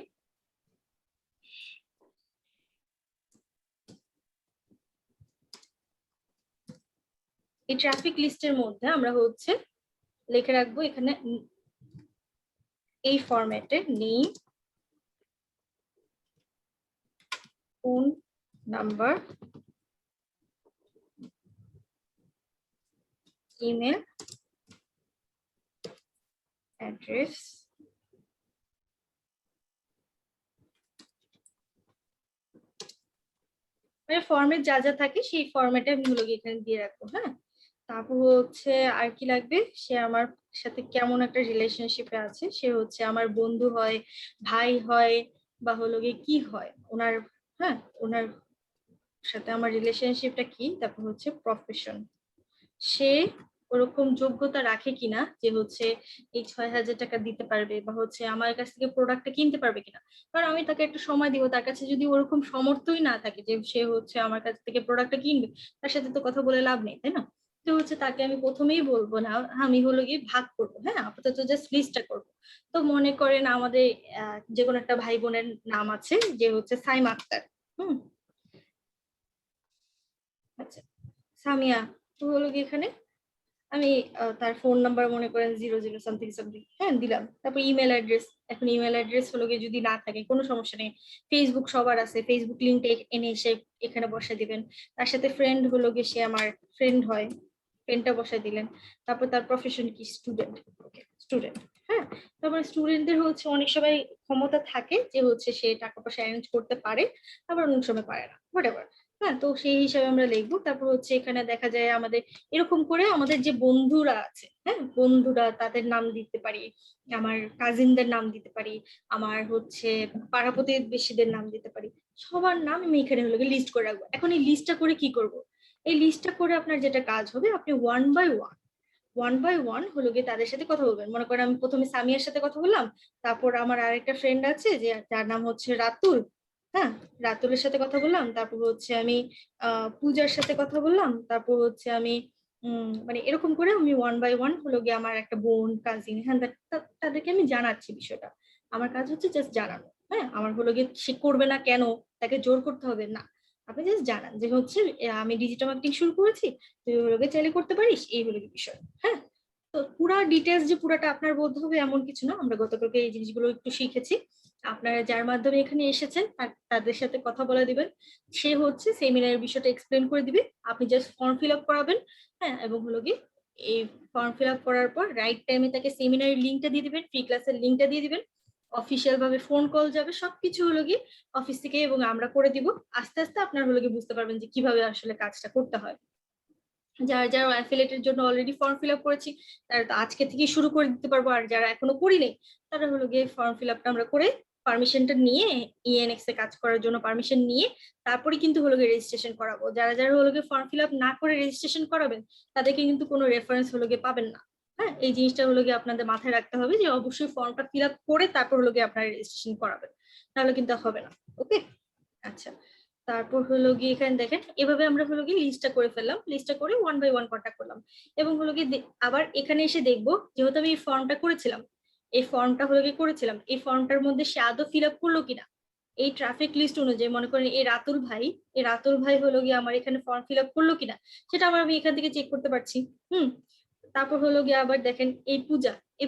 এই ট্রাফিক লিস্টের মধ্যে আমরা হচ্ছে লিখে রাখবো এখানে এই ফরম্যাটে name, phone number, email address, মানে ফর্মেট যা যা থাকে সেই ফরম্যাটে আমি হলো গিয়ে এখানে দিয়ে রাখবো। হ্যাঁ, তারপর হচ্ছে আর কি লাগবে, সে আমার সাথে কেমন একটা রিলেশনশিপে আছে, সে হচ্ছে আমার বন্ধু হয়, ভাই হয়, বা হলো গিয়ে কি হয় ওনার, হ্যাঁ ওনার সাথে আমার রিলেশনশিপটা কি। তারপর হচ্ছে প্রফেশন, সে ওরকম যোগ্যতা রাখে কিনা যে হচ্ছে এই 6,000 টাকা দিতে পারবে, বা হচ্ছে আমার কাছ থেকে প্রোডাক্টটা কিনতে পারবে কিনা। কারণ আমি তাকে একটা সময় দিব, তার কাছে যদি ওরকম সামর্থ্যই না থাকে যে সে হচ্ছে আমার কাছ থেকে প্রোডাক্টটা কিনবে, তার সাথে তো কথা বলে লাভ নেই, তাই না? তো হচ্ছে তাকে আমি প্রথমেই বলবো না, আমি হলো গিয়ে ভাগ করবো। হ্যাঁ, আপাতত জাস্ট লিস্টটা করবো। তো মনে করেন আমাদের যে কোনো একটা ভাই বোনের নাম আছে যে হচ্ছে সাইমা আক্তার। আচ্ছা, সামিয়া। তো হলো গিয়ে এখানে আমি তার ফোন নাম্বার মনে করেন 00 সামথিং সামথিং, হ্যাঁ দিলাম। তারপর ইমেল অ্যাড্রেস, এখন ইমেল অ্যাড্রেস হলো গিয়ে যদি না থাকে কোনো সমস্যা নেই, ফেসবুক সবার আছে, ফেসবুক লিঙ্কটা এনে এসে এখানে বসায় দিবেন। তার সাথে ফ্রেন্ড হলো গিয়ে সে আমার ফ্রেন্ড হয়, ফ্রেন্ডটা বসায় দিলেন। তারপর তার প্রফেশন কি, স্টুডেন্ট। ওকে, স্টুডেন্ট। হ্যাঁ, তারপরে স্টুডেন্টদের হচ্ছে অনেক সময় ক্ষমতা থাকে যে হচ্ছে সে টাকা পয়সা অ্যারেঞ্জ করতে পারে, আবার অনেক সময় পারে না, হোয়াটএভার। হ্যাঁ, তো সেই হিসাবে আমরা লিখবো। তারপর হচ্ছে এখানে দেখা যায় আমাদের এরকম করে আমাদের যে বন্ধুরা আছে, হ্যাঁ বন্ধুরা তাদের নাম দিতে পারি, আমার কাজিনদের নাম দিতে পারি, আমার হচ্ছে পাড়া প্রতিবেশীদের নাম দিতে পারি, সবার নাম আমি এখানে হলো লিস্ট করে রাখবো। এখন এই লিস্টটা করে কি করব, এই লিস্টটা করে আপনার যেটা কাজ হবে, আপনি 1 বাই 1 হলো গিয়ে তাদের সাথে কথা বলবেন। মনে করেন আমি প্রথমে সামিয়ার সাথে কথা বললাম, তারপর আমার আরেকটা ফ্রেন্ড আছে যে যার নাম হচ্ছে রাতুল। হ্যাঁ, রাতুলের সাথে কথা বললাম, তারপর হচ্ছে আমি পূজার সাথে কথা বললাম, তারপর হচ্ছে আমি মানে এরকম করে আমি 1 বাই 1 হলো গিয়ে আমার একটা বোন, কাজিন, হ্যাঁ তাদেরকে আমি জানাচ্ছি বিষয়টা। আমার কাজ হচ্ছে জাস্ট জানানো। হ্যাঁ, আমার হলো গিয়ে সে করবে না কেন, তাকে জোর করতে হবে না, আপনি জাস্ট জানান যে হচ্ছে আমি ডিজিটাল মার্কেটিং শুরু করেছি, তুই হলো গিয়ে চাইলে করতে পারিস, এই হলো গিয়ে বিষয়। হ্যাঁ, তো তো পুরা ডিটেলস যে পুরাটা আপনার বলতে হবে এমন কিছু না, আমরা গতকালকে এই জিনিসগুলো একটু শিখেছি। আপনারা যার মাধ্যমে এখানে এসেছেন তাদের সাথে কথা বলে দিবেন, সে হচ্ছে সেমিনারের বিষয়টা এক্সপ্লেন করে দিবে, আপনি জাস্ট ফর্ম ফিল আপ করাবেন। হ্যাঁ, এবং হলো কি এই ফর্ম ফিল আপ করার পর রাইট টাইমে তাকে সেমিনারের লিঙ্কটা দিয়ে দিবেন, ফ্রি ক্লাসের লিঙ্কটা দিয়ে দিবেন, অফিসিয়াল ভাবে ফোন কল যাবে, সবকিছু হলো কি অফিস থেকে এবং আমরা করে দিব। আস্তে আস্তে আপনার হলো কি বুঝতে পারবেন যে কিভাবে আসলে কাজটা করতে হয়। যারা যারা অ্যাফিলিয়েটের জন্য অলরেডি ফর্ম ফিল আপ করেছি তারা তো আজকে থেকে শুরু করে দিতে পারবো, আর যারা এখনো করি নেই তারা হলো গিয়ে ফর্ম ফিল আপটা আমরা করে পারমিশনটা নিয়ে ইএনএক্স এ কাজ করার জন্য পারমিশন নিয়ে তারপরে কিন্তু হলো গিয়ে রেজিস্ট্রেশন করাবো। যারা যারা হলো গিয়ে ফর্ম ফিল আপ না করে রেজিস্ট্রেশন করাবেন তাদেরকে কিন্তু কোনো রেফারেন্স হলো গিয়ে পাবেন না। হ্যাঁ, এই জিনিসটা হলো গিয়ে আপনাদের মাথায় রাখতে হবে যে অবশ্যই ফর্মটা ফিল আপ করে তারপর হলো গিয়ে আপনারা রেজিস্ট্রেশন করাবেন, তাহলে কিন্তু হবে না। ওকে, আচ্ছা। তারপর হলো গিয়ে এখানে দেখেন এভাবে আমরা হলো গিয়ে লিস্টটা করে ফেললাম, লিস্টটা করে 1 বাই 1 কন্টাক্ট করলাম এবং হলো গিয়ে আবার এখানে এসে দেখবো যেহেতু আমি এই ফর্মটা করেছিলাম, এই ফর্মটা হলো গিয়ে করেছিলাম, এই ফর্মটার মধ্যে সে আদৌ ফিল আপ করলো কিনা। এই ট্রাফিক লিস্ট অনুযায়ী মনে করেন এই রাতুল ভাই হলো গিয়ে আমার এখানে ফর্ম ফিল আপ করলো কিনা সেটা আমি এখান থেকে চেক করতে পারছি। তারপর হলো গিয়ে আবার দেখেন এই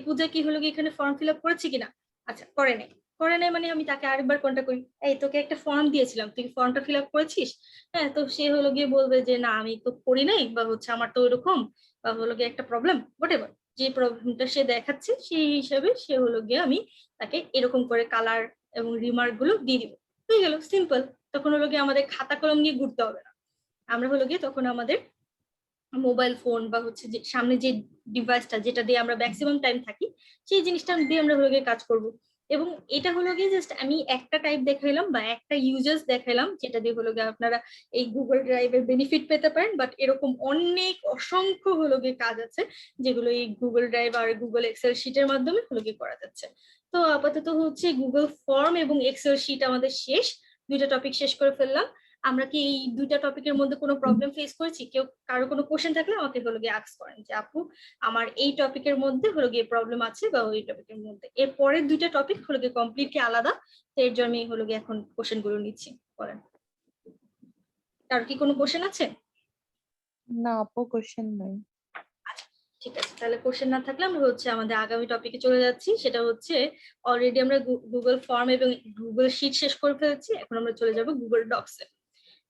পূজা কি হলো গিয়ে এখানে ফর্ম ফিল আপ করেছে কিনা। আচ্ছা, করে নাই মানে আমি তাকে আরেকবার কন্ট্যাক্ট করি, এই তোকে একটা ফর্ম দিয়েছিলাম, তুই ফর্মটা ফিল আপ করেছিস? হ্যাঁ, তো সে হলো গিয়ে বলবে যে না আমি তো করি নাই, বা হচ্ছে আমার তো এরকম, বা হলো গিয়ে একটা প্রবলেম, হোয়াটএভার যে প্রবলেমটা সে দেখাচ্ছে সেই হিসাবে সে হলো গিয়ে আমি তাকে এরকম করে কালার এবং রিমার্ক গুলো দিয়ে দিব। হয়ে গেল, সিম্পল। তখন হলো গিয়ে আমাদের খাতা কলম নিয়ে ঘুরতে হবে না, আমরা হলো গিয়ে তখন আমাদের মোবাইল ফোন বা হচ্ছে যে সামনে যে ডিভাইসটা যেটা দিয়ে আমরা ম্যাক্সিমাম টাইম থাকি সেই জিনিসটা দিয়ে আমরা হলো গিয়ে কাজ করব। এবং এটা হলো গিয়ে জাস্ট আমি একটা টাইপ দেখাইলাম বা একটা ইউজার্স দেখাইলাম যেটা দিয়ে হলো গিয়ে আপনারা এই গুগল ড্রাইভের বেনিফিট পেতে পারেন, বাট এরকম অনেক অসংখ্য হলো গিয়ে কাজ আছে যেগুলো এই গুগল ড্রাইভ আর গুগল এক্সেল শিটের মাধ্যমে হলো গিয়ে করা যাচ্ছে। তো আপাতত হচ্ছে গুগল ফর্ম এবং এক্সেল শিট আমাদের শেষ, দুইটা টপিক শেষ করে ফেললাম। আমরা কি এই দুইটা টপিকের মধ্যে কোনো প্রবলেম ফেস করেছি? কেউ কারো কোনো কোশ্চেন থাকলে আমাকে হলো গিয়ে আস্ক করেন যে আপু আমার এই টপিকের মধ্যে হলো গিয়ে প্রবলেম আছে, বা ওই টপিকের মধ্যে। এর পরের দুইটা টপিক হলো গিয়ে কমপ্লিটলি আলাদা, তো এর জন্য আমি হলো গিয়ে এখন কোশ্চেন গুলো নিচ্ছি। বলেন, কারো কি কোনো কোশ্চেন আছে? না আপু, কোশ্চেন নাই। ঠিক আছে, তাহলে কোশ্চেন না থাকলে আমরা হচ্ছে আমাদের আগামী টপিকে চলে যাচ্ছি। সেটা হচ্ছে অলরেডি আমরা গুগল ফর্ম এবং গুগল শিট শেষ করে ফেলেছি, এখন আমরা চলে যাব গুগল ডক্সে।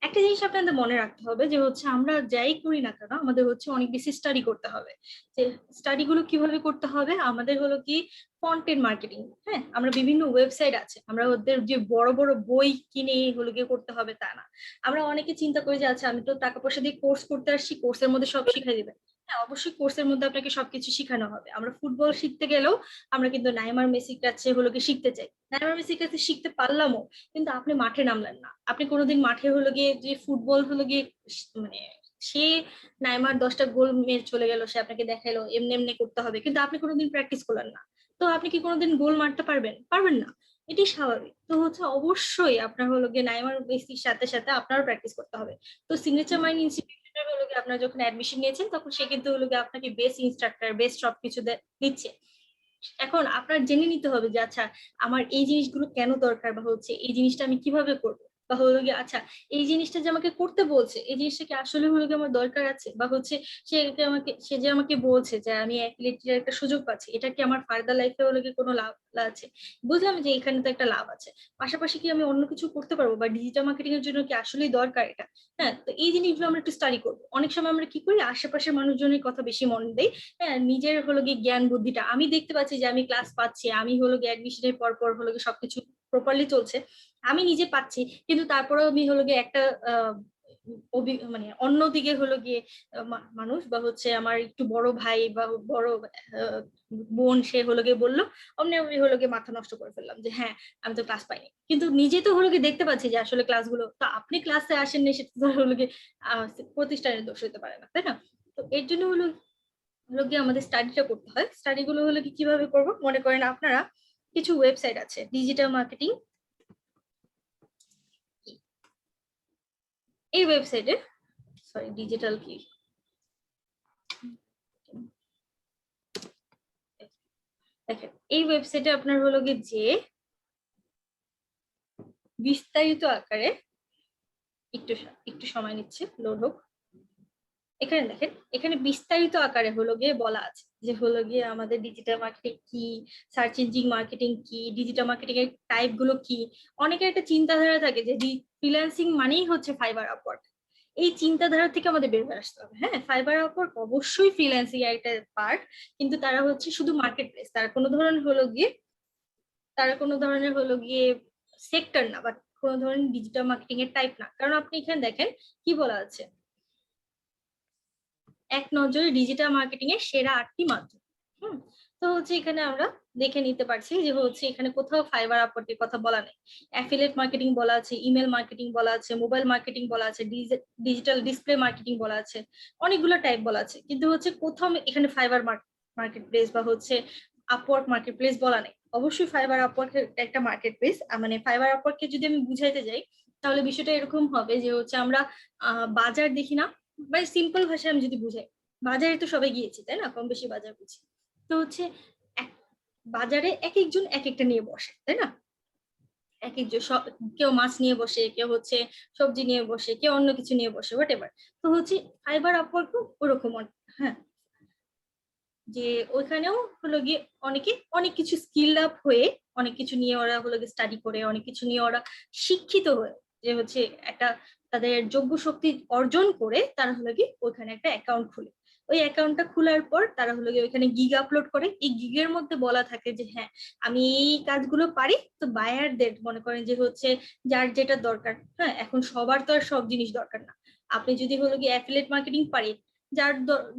একটা জিনিস আপনাদের মনে রাখতে হবে যে হচ্ছে আমরা যাই করি না কেন আমাদের হচ্ছে অনেক বেশি স্টাডি করতে হবে। যে স্টাডি গুলো কিভাবে করতে হবে, আমাদের হলো কি কন্টেন্ট মার্কেটিং। হ্যাঁ, আমরা বিভিন্ন ওয়েবসাইট আছে, আমরা ওদের যে বড় বড় বই কিনে হলো গিয়ে করতে হবে তা না। আমরা অনেকে চিন্তা করি যে আচ্ছা আমি তো টাকা পয়সা দিয়ে কোর্স করতে আসছি, কোর্সের মধ্যে সব শিখাই দিবে। হ্যাঁ, অবশ্যই কোর্সের মধ্যে আপনাকে সবকিছু শেখানো হবে। আমরা ফুটবল শিখতে গেলেও আমরা কিন্তু নাইমার মেসির কাছে হলো গিয়ে শিখতে চাই, নাইমার মেসির কাছে শিখতে পারলামও, কিন্তু আপনি মাঠে নামলেন না। আপনি কোনোদিন মাঠে হলো গিয়ে যে ফুটবল হলো গিয়ে মানে সে নাইমার 10টা গোল মেরে চলে গেল, সে আপনাকে দেখাইলো এমনি এমনি করতে হবে, কিন্তু আপনি কোনোদিন প্র্যাকটিস করলেন না। তো আপনি কি কোনোদিন গোল মারতে পারবেন? পারবেন না, এটি স্বাভাবিক। তো হচ্ছে অবশ্যই আপনার হলো গিয়ে নাইমার মেসির সাথে সাথে আপনারও প্র্যাকটিস করতে হবে। তো সিগনেচার মাইন্ড ইনস্টিটিউটের হলো গিয়ে আপনারা যখন অ্যাডমিশন নিয়েছেন তখন সে কিন্তু হলো গিয়ে আপনাকে বেস্ট ইনস্ট্রাক্টর বেস্ট সবকিছু দিচ্ছে। এখন আপনার জেনে নিতে হবে যে আচ্ছা আমার এই জিনিসগুলো কেন দরকার, বা হচ্ছে এই জিনিসটা আমি কিভাবে করবো, বা হলো গিয়ে আচ্ছা এই জিনিসটা যে আমাকে করতে বলছে এই জিনিসটা কি আসলে হলো গিয়ে আমার দরকার আছে, বা হচ্ছে সে যে আমাকে বলছে যে আমি অ্যাফিলিয়েটের একটা সুযোগ পাচ্ছি, এটা কি আমার ফার্দার লাইফে হলো গিয়ে কোনো লাভ আছে? বুঝলাম যে এখানে তো একটা লাভ আছে, পাশাপাশি কি আমি অন্য কিছু করতে পারবো, বা ডিজিটাল মার্কেটিং এর জন্য কি আসলেই দরকার এটা। হ্যাঁ, তো এই জিনিসগুলো আমরা একটু স্টাডি করবো। অনেক সময় আমরা কি করি, আশেপাশের মানুষজনের কথা বেশি মনে দেই। হ্যাঁ, নিজের হলো গিয়ে জ্ঞান বুদ্ধিটা আমি দেখতে পাচ্ছি যে আমি ক্লাস পাচ্ছি, আমি হলো গিয়ে অ্যাডমিশনের পর পর হলো গিয়ে সবকিছু প্রপারলি চলছে, আমি নিজে পাচ্ছি, কিন্তু তারপরেও আমি হলো গিয়ে একটা মানে অন্যদিকে হলো গিয়ে মানুষ বা হচ্ছে আমার একটু বড় ভাই বা বড় বোন সে হলো গিয়ে বললো, অমনি আমি হলো গিয়ে মাথা নষ্ট করে ফেললাম যে হ্যাঁ আমি তো ক্লাস পাইনি, কিন্তু নিজে তো হলো গিয়ে দেখতে পাচ্ছি যে আসলে ক্লাসগুলো তো আপনি ক্লাসে আসেননি, সেটা তো হলো গিয়ে প্রতিষ্ঠানের দোষ হতে পারে না, তাই না? তো এর জন্য হলো গিয়ে আমাদের স্টাডিটা করতে হয়। স্টাডি গুলো হলো কি কিভাবে করবো, মনে করেন আপনারা কিছু ওয়েবসাইট আছে ডিজিটাল মার্কেটিং, এই ওয়েবসাইটে সরি ডিজিটাল কি দেখেন, এই ওয়েবসাইটে আপনার হলো গিয়ে যে বিস্তারিত আকারে একটু একটু সময় নিচ্ছে লোড হোক। এখানে দেখেন, এখানে বিস্তারিত আকারে হলো গিয়ে বলা আছে যে হলো গিয়ে আমাদের ডিজিটাল মার্কেটিং কি, সার্চ ইঞ্জিন মার্কেটিং কি, ডিজিটাল মার্কেটিং এর টাইপ গুলো কি। অনেকের একটা চিন্তাধারা থাকে যে ফ্রিল্যান্সিং মানেই হচ্ছে ফাইবার আপওয়ার্ক। এই চিন্তাধারা থেকে আমাদের বের হয়ে আসতে হবে। হ্যাঁ, ফাইবার আপওয়ার্ক অবশ্যই ফ্রিল্যান্সিং এর একটা পার্ট, কিন্তু তারা হচ্ছে শুধু মার্কেট প্লেস, তারা কোনো ধরনের হলো গিয়ে সেক্টর না, বাট কোনো ধরনের ডিজিটাল মার্কেটিং এর টাইপ না। কারণ আপনি এখানে দেখেন কি বলা আছে, এক নজরে ডিজিটাল মার্কেটিং এর সেরা 8টি মাধ্যম। তো হচ্ছে এখানে আমরা দেখে নিতে পারছি যে হচ্ছে এখানে কোথাও ফাইবার আপওয়ার্কের কথা বলা নেই। অ্যাফিলিয়েট মার্কেটিং বলা আছে, ইমেল মার্কেটিং বলা আছে, মোবাইল মার্কেটিং বলা আছে, ডিজিটাল ডিসপ্লে মার্কেটিং বলা আছে, অনেকগুলো টাইপ বলা আছে, কিন্তু হচ্ছে কোথাও এখানে ফাইবার মার্কেট প্লেস বা হচ্ছে আপওয়ার্ক মার্কেট প্লেস বলা নেই। অবশ্যই ফাইবার আপওয়ার্ক একটা মার্কেট প্লেস, মানে ফাইবার আপওয়ার্ককে যদি আমি বুঝাইতে যাই তাহলে বিষয়টা এরকম হবে যে হচ্ছে আমরা বাজার দেখি না, মানে সিম্পল ভাষায় আমি যদি বুঝাই, বাজারে তো সবাই গিয়েছি তাই না, কম বেশি বাজার বুঝি। তো হচ্ছে বাজারে এক একজন এক একটা নিয়ে বসে তাই না, এক একজন কেউ মাছ নিয়ে বসে, কেউ হচ্ছে সবজি নিয়ে বসে, কেউ অন্য কিছু নিয়ে বসে, হোয়াট এভার। তো হচ্ছে ফাইবার আপওয়ার্ক ওরকম। হ্যাঁ, যে ওইখানেও হলো গিয়ে অনেকে অনেক কিছু স্কিল আপ হয়ে, অনেক কিছু নিয়ে ওরা হলো গিয়ে স্টাডি করে, অনেক কিছু নিয়ে ওরা শিক্ষিত হয়ে, যে হচ্ছে একটা তাদের যোগ্য শক্তি অর্জন করে তারা হলো গিয়ে ওইখানে একটা অ্যাকাউন্ট খুলে। ওই অ্যাকাউন্টটা খোলার পর তারা হলো গিয়ে ওইখানে গিগ আপলোড করে। এই গিগের মধ্যে বলা থাকে যে হ্যাঁ আমি এই কাজগুলো পারি। তো বায়ারদের মনে করেন যে হচ্ছে যার যেটা দরকার, হ্যাঁ এখন সবার তো আর সব জিনিস দরকার না। আপনি যদি হলো গিয়ে অ্যাফিলিয়েট মার্কেটিং পারেন, যার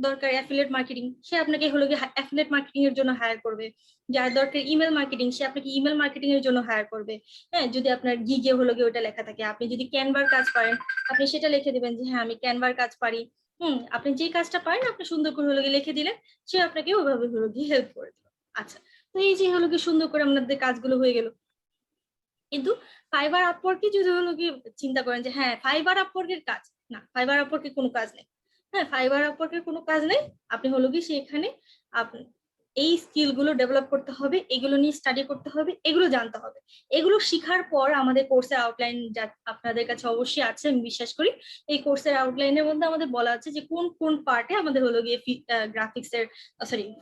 দরকার অ্যাফিলিয়েট মার্কেটিং সে আপনাকে হলো গিয়ে অ্যাফিলিয়েট মার্কেটিং এর জন্য হায়ার করবে। যার দরকার ইমেল মার্কেটিং সে আপনাকে ইমেল মার্কেটিং এর জন্য হায়ার করবে। হ্যাঁ, যদি আপনার গিগে হলো গিয়ে ওটা লেখা থাকে, আপনি যদি ক্যানভার কাজ পারেন আপনি সেটা লিখে দিবেন যে হ্যাঁ আমি ক্যানভার কাজ পারি। আপনি যে কাজটা পারেন আপনি সুন্দর করে হলো গিয়ে লিখে দিলেন, সে আপনাকে ওইভাবে হলো গিয়ে হেল্প করে দিল। আচ্ছা, তো এই যে হলো গিয়ে সুন্দর করে আপনাদের কাজগুলো হয়ে গেল। কিন্তু ফাইবার আপওয়ার্কে যদি হলো গিয়ে চিন্তা করেন যে হ্যাঁ ফাইবার আপওয়ার্কের কাজ, না ফাইবার আপওয়ার্কের কোনো কাজ নেই। হ্যাঁ, ফাইবার আপওয়ার্কের কোনো কাজ নেই। আপনি হলো কি সেখানে এই স্কিল গুলো ডেভেলপ করতে হবে, এগুলো নিয়ে স্টাডি করতে হবে, এগুলো জানতে হবে। এগুলো শিখার পর আমাদের কোর্সের আউটলাইন যা আপনাদের কাছে অবশ্যই আছে আমি বিশ্বাস করি। এই কোর্সের আউটলাইনের মধ্যে আমাদের বলা আছে যে কোন কোন পার্টে আমাদের হলো গিয়ে গ্রাফিক্স এর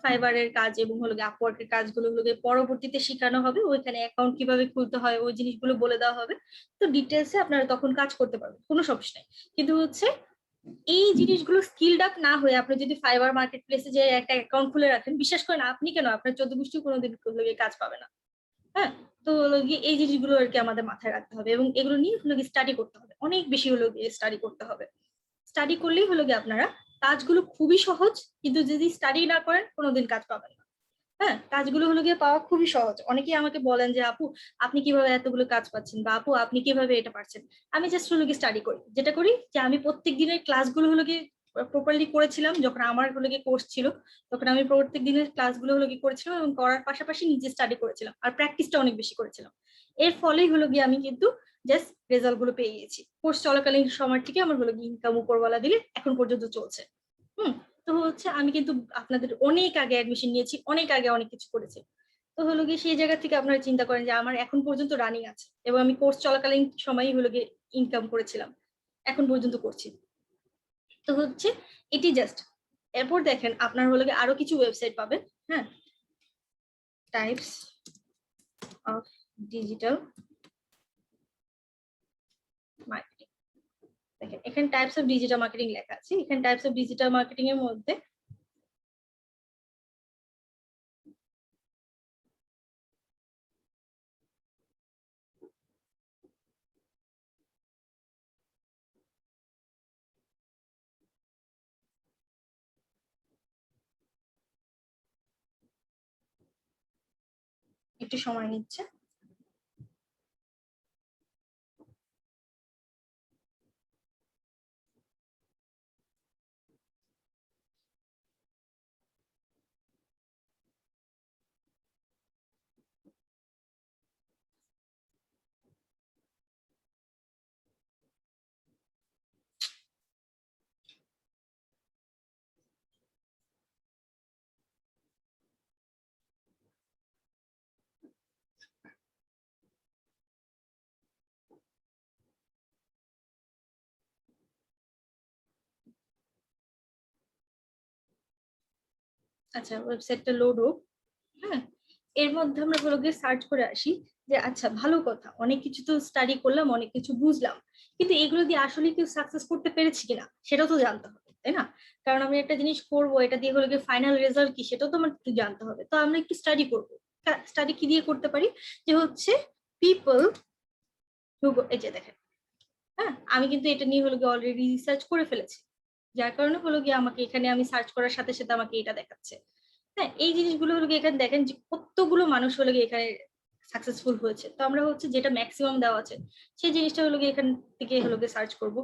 ফাইবারের কাজ এবং হলো গিয়ে আপওয়ার্কের কাজগুলো হলো গিয়ে পরবর্তীতে শেখানো হবে। ওইখানে অ্যাকাউন্ট কিভাবে খুলতে হয় ওই জিনিসগুলো বলে দেওয়া হবে। তো ডিটেলসে আপনারা তখন কাজ করতে পারবেন, কোনো সমস্যা নেই। কিন্তু হচ্ছে এই জিনিসগুলো স্কিলড আপ না হয়ে আপনি যদি ফাইবার মার্কেট প্লেসে যে একটা অ্যাকাউন্ট খুলে রাখেন, বিশ্বাস করেন আপনি কেন আপনার 14 গোষ্ঠী কোনোদিন কাজ পাবে না। হ্যাঁ, তো হলো গিয়ে এই জিনিসগুলো আর কি আমাদের মাথায় রাখতে হবে এবং এগুলো নিয়ে হলো গিয়ে স্টাডি করতে হবে, অনেক বেশি হলো গিয়ে স্টাডি করতে হবে। স্টাডি করলেই হলো গিয়ে আপনারা কাজগুলো খুবই সহজ, কিন্তু যদি স্টাডি না করেন কোনোদিন কাজ পাবেন না। হ্যাঁ, কাজগুলো হলো গিয়ে পাওয়া খুবই সহজ। অনেকেই আমাকে বলেন যে আপু আপনি কিভাবে এতগুলো কাজ পাচ্ছেন, বা আপু আপনি কিভাবে এটা পারছেন। আমি জাস্ট হলো গিয়ে স্টাডি করি, যেটা করি যে আমি প্রত্যেক দিনের ক্লাসগুলো হলো গিয়ে প্রপারলি করেছিলাম। যখন আমার হলো গিয়ে কোর্স ছিল তখন আমি প্রত্যেক দিনের ক্লাসগুলো হলো গিয়ে করেছিলাম এবং করার পাশাপাশি নিজে স্টাডি করেছিলাম আর প্র্যাকটিসটা অনেক বেশি করেছিলাম। এর ফলেই হলো গিয়ে আমি কিন্তু জাস্ট রেজাল্ট গুলো পেয়ে গেছি। কোর্স চলাকালীন সময় থেকে আমার হলো গিয়ে ইনকাম উপরওয়ালা দিলে এখন পর্যন্ত চলছে। তো হচ্ছে আমি কিন্তু আপনাদের অনেক আগে অ্যাডমিশন নিয়েছি, অনেক আগে অনেক কিছু করেছি। তো হলো গিয়ে সেই জায়গা থেকে আপনারা চিন্তা করেন যে আমার এখন পর্যন্ত রানিং আছে এবং আমি কোর্স চলাকালীন সময়ই হলো গিয়ে ইনকাম করেছিলাম, এখন পর্যন্ত করছি। তো হচ্ছে এটি জাস্ট। এরপর দেখেন আপনার হলো গিয়ে আরো কিছু ওয়েবসাইট পাবেন। হ্যাঁ, টাইপস অফ ডিজিটাল মার্কেটিং। দেখেন এখানে টাইপস অফ ডিজিটাল মার্কেটিং লেখা আছে। এখানে টাইপস অফ ডিজিটাল মার্কেটিং এর মধ্যে একটু সময় নিচ্ছে। আচ্ছা, ওয়েবসাইটটা লোড হোক। হ্যাঁ, এর মধ্যে আমরা হলো গিয়ে সার্চ করে আসি যে আচ্ছা ভালো কথা, অনেক কিছু তো স্টাডি করলাম, অনেক কিছু বুঝলাম, কিন্তু এগুলো দিয়ে আসলে কেউ সাকসেস করতে পেরেছি কিনা সেটাও তো জানতে হবে, তাই না? কারণ আমি একটা জিনিস করব, এটা দিয়ে হলো গিয়ে ফাইনাল রেজাল্ট কি সেটাও তো আমার একটু জানতে হবে। তো আমরা একটু স্টাডি করবো। স্টাডি কি দিয়ে করতে পারি? যে হচ্ছে পিপল, এই যে দেখেন, হ্যাঁ আমি কিন্তু এটা নিয়ে হলো গিয়ে অলরেডি রিসার্চ করে ফেলেছি, যার কারণে হলো গিয়ে আমাকে এখানে আমি সার্চ করার সাথে সাথে আমাকে এটা দেখাচ্ছে। হ্যাঁ, এই জিনিসগুলো হলো গিয়ে এখানে দেখেন যে কতগুলো মানুষ হলো গিয়ে এখানে সাকসেসফুল হয়েছে। তো আমরা হচ্ছে যেটা ম্যাক্সিমাম দেওয়া আছে সেই জিনিসটা হলো গিয়ে এখান থেকে হলো গিয়ে সার্চ করবো।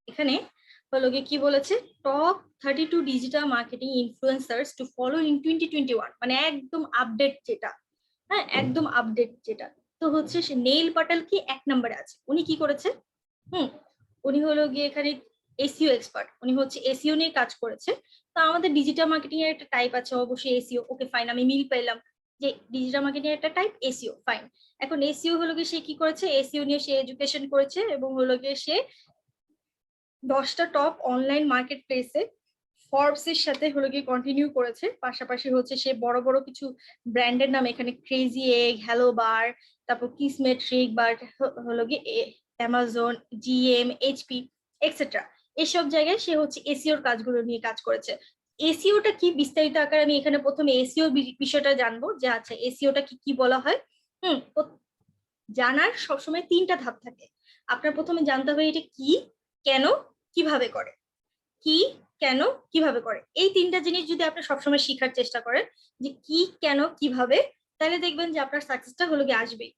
এখানে হলো গিয়ে কি বলেছে, top 32 digital marketing influencers to follow in 2021, মানে একদম আপডেট যেটা। হ্যাঁ, একদম আপডেট যেটা। তো হচ্ছে সে নেইল পাটেল কি 1 নম্বরে আছে। উনি কি করেছে? উনি হলো গিয়ে এখানে এসইও এক্সপার্ট, উনি হচ্ছে এসইও নিয়ে কাজ করেছে। তো আমাদের ডিজিটাল মার্কেটিং এর একটা টাইপ আছে অবশ্যই এসইও, ওকে ফাইন, আমি মিল পেলাম যে ডিজিটাল মার্কেটিং এর একটা টাইপ এসইও, ফাইন। এখন এসইও হলো গিয়ে সে কি করেছে, এসইও নিয়ে সে এডুকেশন করেছে এবং হলো গিয়ে সে 10টা টপ অনলাইন মার্কেট প্লেসে ফর্বস এর সাথে হলো গিয়ে কন্টিনিউ করেছে। পাশাপাশি হচ্ছে সে বড় বড় কিছু ব্র্যান্ডের নাম এখানে ক্রেজি এগ, হ্যালো বার, তারপর কিসমেট্রিক, বাট হলো গিয়ে অ্যামাজন, জিএম, এইচপি এক্সেট্রা, এসব জায়গায় সে হচ্ছে এসইওর কাজগুলো নিয়ে কাজ করেছে। এসইওটা কি বিস্তারিত আকারে আমি এখানে প্রথমে এসইও বিষয়টা জানবো যে আচ্ছা এসইওটা কি কি বলা হয়। জানার সবসময় 3টা ধাপ থাকে। আপনার প্রথমে জানতে হবে এটা কি, কেন, কিভাবে করে। কি, কেন, কিভাবে করে, এই 3টা জিনিস যদি আপনি সবসময় শেখার চেষ্টা করেন যে কি, কেন, কিভাবে, তাহলে দেখবেন যে আপনার সাকসেসটা হলো গিয়ে আসবেই।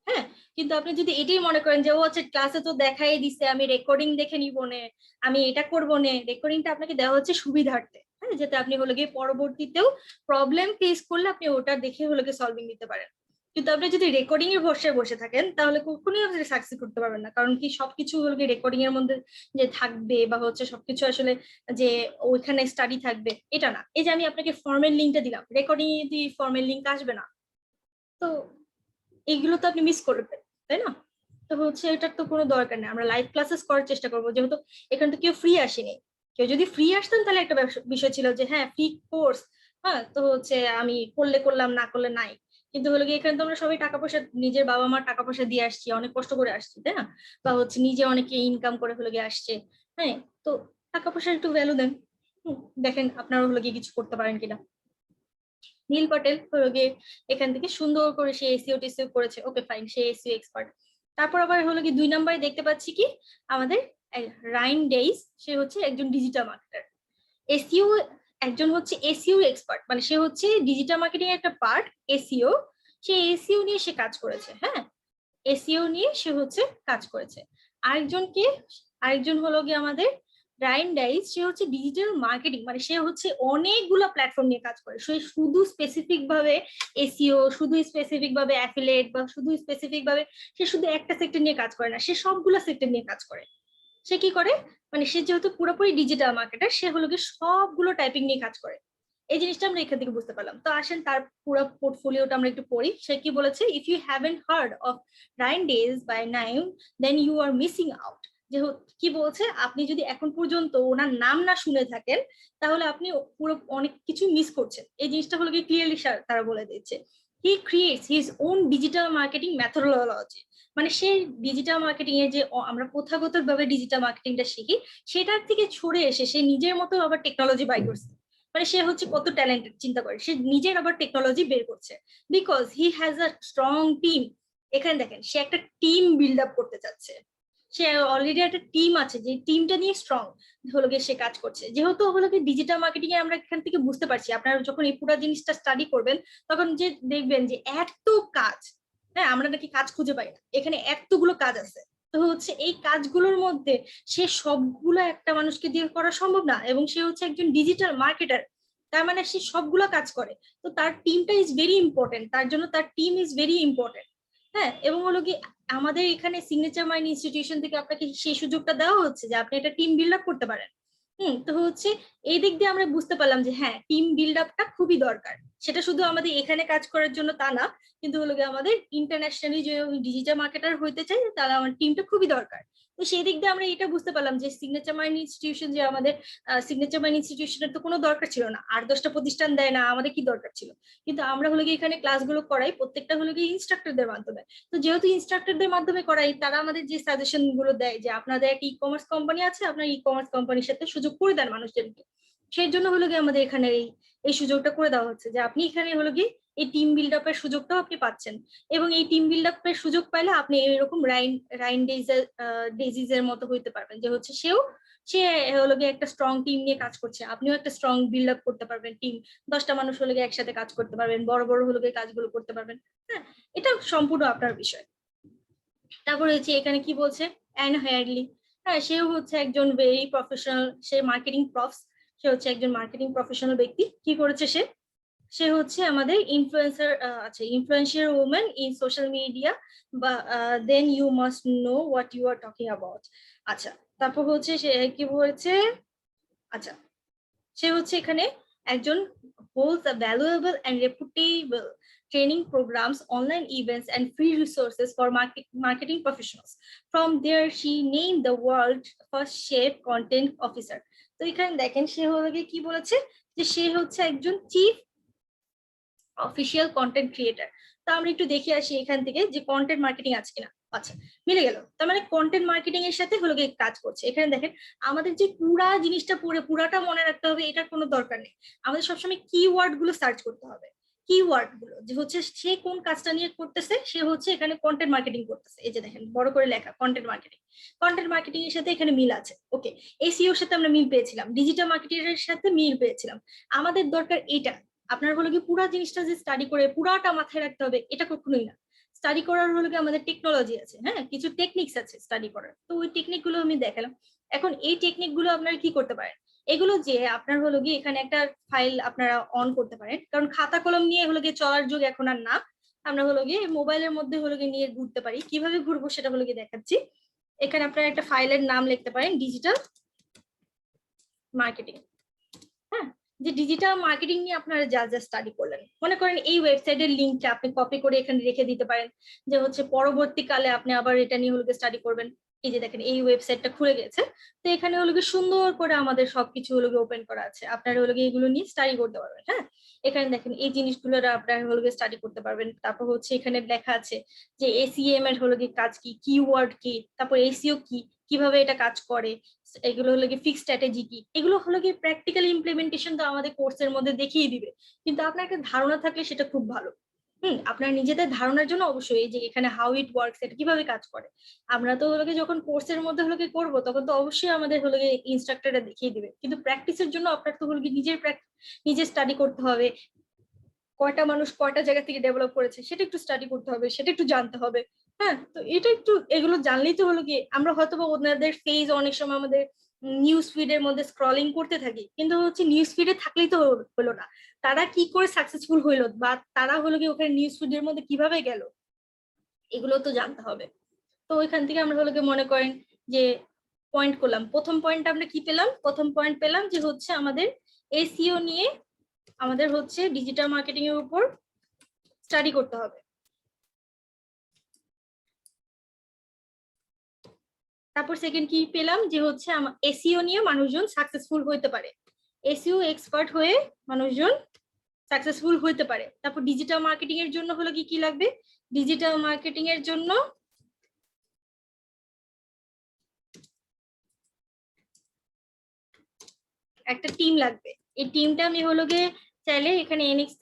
হ্যাঁ, কিন্তু আপনি যদি এটাই মনে করেন যে ও আচ্ছা ক্লাসে তো দেখাই দিছে, আমি রেকর্ডিং দেখে নিব নে, আমি এটা করবো নে, রেকর্ডিংটা আপনাকে দেওয়া হচ্ছে সুবিধার্থে, হ্যাঁ, যাতে আপনি হলো গিয়ে পরবর্তীতেও প্রবলেম ফেস করলে আপনি ওটা দেখে হলো গিয়ে সলভিং দিতে পারেন। কিন্তু আপনি যদি রেকর্ডিং এর ভরসায় বসে থাকেন তাহলে কখনোই আপনি সাকসেস করতে পারবেন না। কারণ কি সবকিছু হলো গিয়ে রেকর্ডিং এর মধ্যে যে থাকবে বা হচ্ছে সবকিছু আসলে যে ওইখানে স্টাডি থাকবে এটা না। এই যে আমি আপনাকে ফর্মের লিঙ্কটা দিলাম, রেকর্ডিং এ যদি ফর্মের লিঙ্ক আসবে না, তো এইগুলো তো আপনি মিস করবেন, তাই না? তো হচ্ছে এটার তো কোনো দরকার নেই, আমরা লাইভ ক্লাসেস করার চেষ্টা করবো, যেহেতু এখানে তো কেউ ফ্রি আসেনি। কেউ যদি ফ্রি আসতেন তাহলে একটা বিষয় ছিল যে হ্যাঁ ফ্রি কোর্স, হ্যাঁ তো হচ্ছে আমি করলে করলাম, না করলে নাই। কিন্তু হলো গিয়ে এখানে তো আমরা সবাই টাকা পয়সা, নিজের বাবা মার টাকা পয়সা দিয়ে আসছি, অনেক কষ্ট করে আসছি, তাই না? বা হচ্ছে নিজে অনেকে ইনকাম করে হলো গিয়ে আসছে। হ্যাঁ, তো টাকা পয়সার একটু ভ্যালু দেন। দেখেন আপনারা হলো গিয়ে কিছু করতে পারেন কিনা। নীল পটেল হলো গিয়ে এখান থেকে সুন্দর করে সে এসইও টেসিও করেছে, ওকে ফাইন, সে এসইও এক্সপার্ট। তারপর আবার হলো গিয়ে 2 নম্বরে দেখতে পাচ্ছি কি আমাদের রাইন ডেইস, সে হচ্ছে একজন ডিজিটাল মার্কেটার। এসইও একজন হচ্ছে এসইও এক্সপার্ট, মানে সে হচ্ছে ডিজিটাল মার্কেটিং এর একটা পার্ট এসইও, সে এসইও নিয়ে সে কাজ করেছে। হ্যাঁ, এসইও নিয়ে সে হচ্ছে কাজ করেছে। আরেকজন হলো গিয়ে আমাদের রাইন ডাইস, সে হচ্ছে ডিজিটাল মার্কেটিং, মানে সে হচ্ছে অনেকগুলো প্ল্যাটফর্ম নিয়ে কাজ করে। সে শুধু স্পেসিফিক ভাবে এসইও, শুধু স্পেসিফিক ভাবে অ্যাফিলিয়েট বা শুধু স্পেসিফিক ভাবে, সে শুধু একটা সেক্টর নিয়ে কাজ করে না, সে সবগুলো সেক্টর নিয়ে কাজ করে। সে কি করে, মানে সে যেহেতু পুরোপুরি ডিজিটাল মার্কেটার, সে হলো গিয়ে সবগুলো টাইপিং নিয়ে কাজ করে। এই জিনিসটা আমরা এখান থেকে বুঝতে পারলাম। তো আসেন তার পুরো পোর্টফোলিওটা আমরা একটু পড়ি। সে কি বলেছে, if you haven't heard of Rhine Days by Naim then you are missing out. যে কি বলছে, আপনি যদি এখন পর্যন্ত ওনার নাম না শুনে থাকেন তাহলে আপনি পুরো অনেক কিছু মিস করছেন। এই জিনিসটা হলো গিয়ে ক্লিয়ারলি তারা বলে দিচ্ছে। He creates his own digital marketing methodology, মানে সে ডিজিটাল মার্কেটিং এ যে আমরা প্রথাগত ভাবে ডিজিটাল মার্কেটিংটা শিখি সেটার থেকে ছড়ে এসে সে নিজের মতো আবার টেকনোলজি বাই করছে। মানে সে হচ্ছে কত ট্যালেন্টেড চিন্তা করে, সে নিজের আবার টেকনোলজি বের করছে, because he has a strong team. এখানে দেখেন সে একটা টিম বিল্ড আপ করতে চাচ্ছে, সে অলরেডি একটা টিম আছে, যে টিমটা নিয়ে স্ট্রং হলো গিয়ে সে কাজ করছে। যেহেতু হলো গিয়ে ডিজিটাল মার্কেটিং এ আমরা এখান থেকে বুঝতে পারছি, আপনারা যখন এই পুরো জিনিসটা স্টাডি করবেন তখন যে দেখবেন যে এত কাজ, হ্যাঁ আমরা নাকি কাজ খুঁজে পাই না, এখানে এতগুলো কাজ আছে। তো হচ্ছে এই কাজগুলোর মধ্যে সে সবগুলো একটা মানুষকে দিয়ে করা সম্ভব না, এবং সে হচ্ছে একজন ডিজিটাল মার্কেটার, তার মানে সে সবগুলো কাজ করে। তো তার টিমটা ইজ ভেরি ইম্পর্টেন্ট, তার জন্য তার টিম ইজ ভেরি ইম্পর্টেন্ট। হ্যাঁ, এবং হলো কি আমাদের এখানে সিগনেচার মাইন্ড ইনস্টিটিউশন থেকে আপনাকে সেই সুযোগটা দেওয়া হচ্ছে যে আপনি একটা টিম বিল্ড আপ করতে পারেন। তো হচ্ছে এই দিক দিয়ে আমরা বুঝতে পারলাম যে হ্যাঁ টিম বিল্ড আপটা খুবই দরকার। সেটা শুধু আমাদের এখানে কাজ করার জন্য তা না, কিন্তু হলো গিয়ে আমাদের ইন্টারন্যাশনালি যে ডিজিটাল মার্কেটার হইতে চাই তাহলে আমার টিমটা খুবই দরকার। তো সেই দিক দিয়ে আমরা এটা বুঝতে পারলাম যে সিগনেচার মাইন্ড ইনস্টিটিউশন যে আমাদের সিগনেচার মাইন্ড ইনস্টিটিউশনের তো কোনো দরকার ছিল না, 8-10টা প্রতিষ্ঠান দেয় না, আমাদের কি দরকার ছিল। কিন্তু আমরা হলো গিয়ে এখানে ক্লাসগুলো করাই প্রত্যেকটা হলো গিয়ে ইনস্ট্রাক্টরদের মাধ্যমে। তো যেহেতু ইনস্ট্রাক্টরদের মাধ্যমে করাই, তারা আমাদের যে সাজেশন গুলো দেয় যে আপনাদের একটা ই কমার্স কোম্পানি আছে, আপনার ই কমার্স কোম্পানির সাথে সুযোগ করে দেন মানুষজনকে, সেই জন্য হলো গিয়ে আমাদের এখানে এই সুযোগটা করে দেওয়া হচ্ছে যে আপনি এখানে হলো গিয়ে এই টিম বিল্ড আপের সুযোগটাও আপনি পাচ্ছেন। এবং এই টিম বিল্ড আপের সুযোগ পাইলে আপনি এরকম রাইন ডেজিজের মতো হইতে পারবেন, যে হচ্ছে সে হলো গিয়ে একটা স্ট্রং টিম নিয়ে কাজ করছে, আপনিও একটা স্ট্রং বিল্ড আপ করতে পারবেন টিম, 10টা মানুষ হলো গিয়ে একসাথে কাজ করতে পারবেন, বড় বড় হলো গিয়ে কাজগুলো করতে পারবেন। হ্যাঁ, এটা সম্পূর্ণ আপনার বিষয়। তারপরে হচ্ছে এখানে কি বলছে, অ্যান হেয়ারলি, হ্যাঁ সেও হচ্ছে একজন ভেরি প্রফেশনাল, সে মার্কেটিং প্রফস, সে হচ্ছে একজন মার্কেটিং প্রফেশনাল ব্যক্তি। কি করেছে সে হচ্ছে আমাদের ইনফ্লুয়েন্সার, আচ্ছা influential women in social media, বা then you must know what you are talking about. আচ্ছা, তারপর হচ্ছে সে কি বলেছে, আচ্ছা সে হচ্ছে এখানে একজন holds a valuable and reputable training programs, online events, and free resources for marketing professionals. From there, she named the world first chef content officer. তো এখানে দেখেন সে হলো গিয়ে কি বলেছে, যে সে হচ্ছে একজন চিফ অফিসিয়াল কন্টেন্ট ক্রিয়েটার। তো আমরা একটু দেখে আসি এখান থেকে যে কন্টেন্ট মার্কেটিং আছে কিনা। আচ্ছা, মিলে গেল, তার মানে কন্টেন্ট মার্কেটিং এর সাথে হলো গিয়ে কাজ করছে। এখানে দেখেন আমাদের যে পুরা জিনিসটা পুরাটা মনে রাখতে হবে এটার কোনো দরকার নেই, আমাদের সবসময় কিওয়ার্ড গুলো সার্চ করতে হবে। কিওয়ার্ড গুলো যে হচ্ছে সে কোন কাজটা নিয়ে করতেছে, সে হচ্ছে এখানে কন্টেন্ট মার্কেটিং করতেছে, এই যে দেখেন বড় করে লেখা কন্টেন্ট মার্কেটিং। কন্টেন্ট মার্কেটিং এর সাথে এখানে মিল আছে, ওকে। এসইও এর সাথে আমরা মিল পেয়েছিলাম, ডিজিটাল মার্কেটিং এর সাথে মিল পেয়েছিলাম। আমাদের দরকার এটা। আপনার হলো কি পুরা জিনিসটা যে স্টাডি করে পুরাটা মাথায় রাখতে হবে এটা কখনোই না। স্টাডি করার হলো কি আমাদের টেকনোলজি আছে, হ্যাঁ কিছু টেকনিক্স আছে স্টাডি করার, তো ওই টেকনিক গুলো আমি দেখালাম। এখন এই টেকনিক গুলো আপনারা কি করতে পারেন, এগুলো যে আপনার হলো গিয়ে এখানে একটা ফাইল আপনারা অন করতে পারেন, কারণ খাতা কলম নিয়ে হলো গিয়ে চলার যুগ এখন আর না। আমরা হলো গিয়ে মোবাইলের মধ্যে হলো গিয়ে নিয়ে ঘুরতে পারি, কিভাবে ঘুরবো সেটা হলো গিয়ে দেখাচ্ছি। এখানে আপনারা একটা ফাইলের নাম লিখতে পারেন ডিজিটাল মার্কেটিং। হ্যাঁ, যে ডিজিটাল মার্কেটিং নিয়ে আপনারা যা যা স্টাডি করলেন, মনে করেন এই ওয়েবসাইটের লিঙ্কটা আপনি কপি করে এখানে রেখে দিতে পারেন, যে হচ্ছে পরবর্তীকালে আপনি আবার এটা নিয়ে হলো স্টাডি করবেন। এই যে দেখেন এই ওয়েবসাইটটা খুলে গেছে, তো এখানে হলো কি সুন্দর করে আমাদের সবকিছু হলো ওপেন করা আছে, আপনারা হলো এগুলো নিয়ে স্টাডি করতে পারবেন। হ্যাঁ, এখানে দেখেন এই জিনিসগুলো আপনারা হলো স্টাডি করতে পারবেন। তারপর হচ্ছে এখানে লেখা আছে যে এসইএম এর হলো কাজ কি, কিওয়ার্ড কি, তারপর এসইও কি, কিভাবে এটা কাজ করে, এগুলো হলো কি ফিক্স স্ট্র্যাটেজি কি, এগুলো হলো কি প্র্যাকটিক্যাল ইমপ্লিমেন্টেশন তো আমাদের কোর্সের মধ্যে দেখিয়ে দিবে, কিন্তু আপনার একটা ধারণা থাকলে সেটা খুব ভালো। আপনার নিজেদের ধারণার জন্য অবশ্যই এই যে এখানে হাউ ইট ওয়ার্কস এটা কিভাবে কাজ করে, আমরা তো হলো যখন কোর্সের মধ্যে হলো করবো তখন তো অবশ্যই আমাদের হলো ইনস্ট্রাক্টররা দেখিয়ে দিবে, কিন্তু প্র্যাকটিসের জন্য আপনার তো হলো নিজে স্টাডি করতে হবে, কয়টা মানুষ কয়টা জায়গা থেকে ডেভেলপ করেছে সেটা একটু স্টাডি করতে হবে, সেটা একটু জানতে হবে। হ্যাঁ, তো এটা একটু এগুলো জানলেই তো হলো গিয়ে আমরা হয়তো বা ওনাদের ফেজ অনেক সময় আমাদের নিউজ ফিডের মধ্যে স্ক্রলিং করতে থাকি, কিন্তু হচ্ছে নিউজ ফিডে থাকলেই তো হলো না, তারা কি করে সাকসেসফুল হইলো বা তারা হলো গিয়ে ওখানে নিউজ ফিডের মধ্যে কিভাবে গেল, এগুলো তো জানতে হবে। তো ওইখান থেকে আমরা হলো মনে করেন যে পয়েন্ট করলাম, প্রথম পয়েন্ট আমরা কি পেলাম, প্রথম পয়েন্ট পেলাম যে হচ্ছে আমাদের এসইও নিয়ে আমাদের হচ্ছে ডিজিটাল মার্কেটিং এর উপর স্টাডি করতে হবে। তারপর সেকেন্ড কি পেলাম, যে হচ্ছে এসইও নিয়ে মানুষজন সাকসেসফুল হইতে পারে, এসইও এক্সপার্ট হয়ে মানুষজন সাকসেসফুল হইতে পারে। তারপর ডিজিটাল মার্কেটিং এর জন্য হলো কি লাগবে, ডিজিটাল মার্কেটিং এর জন্য একটা টিম লাগবে। এই টিমটা আমি হলো গিয়ে চাইলে এখানে এনএক্স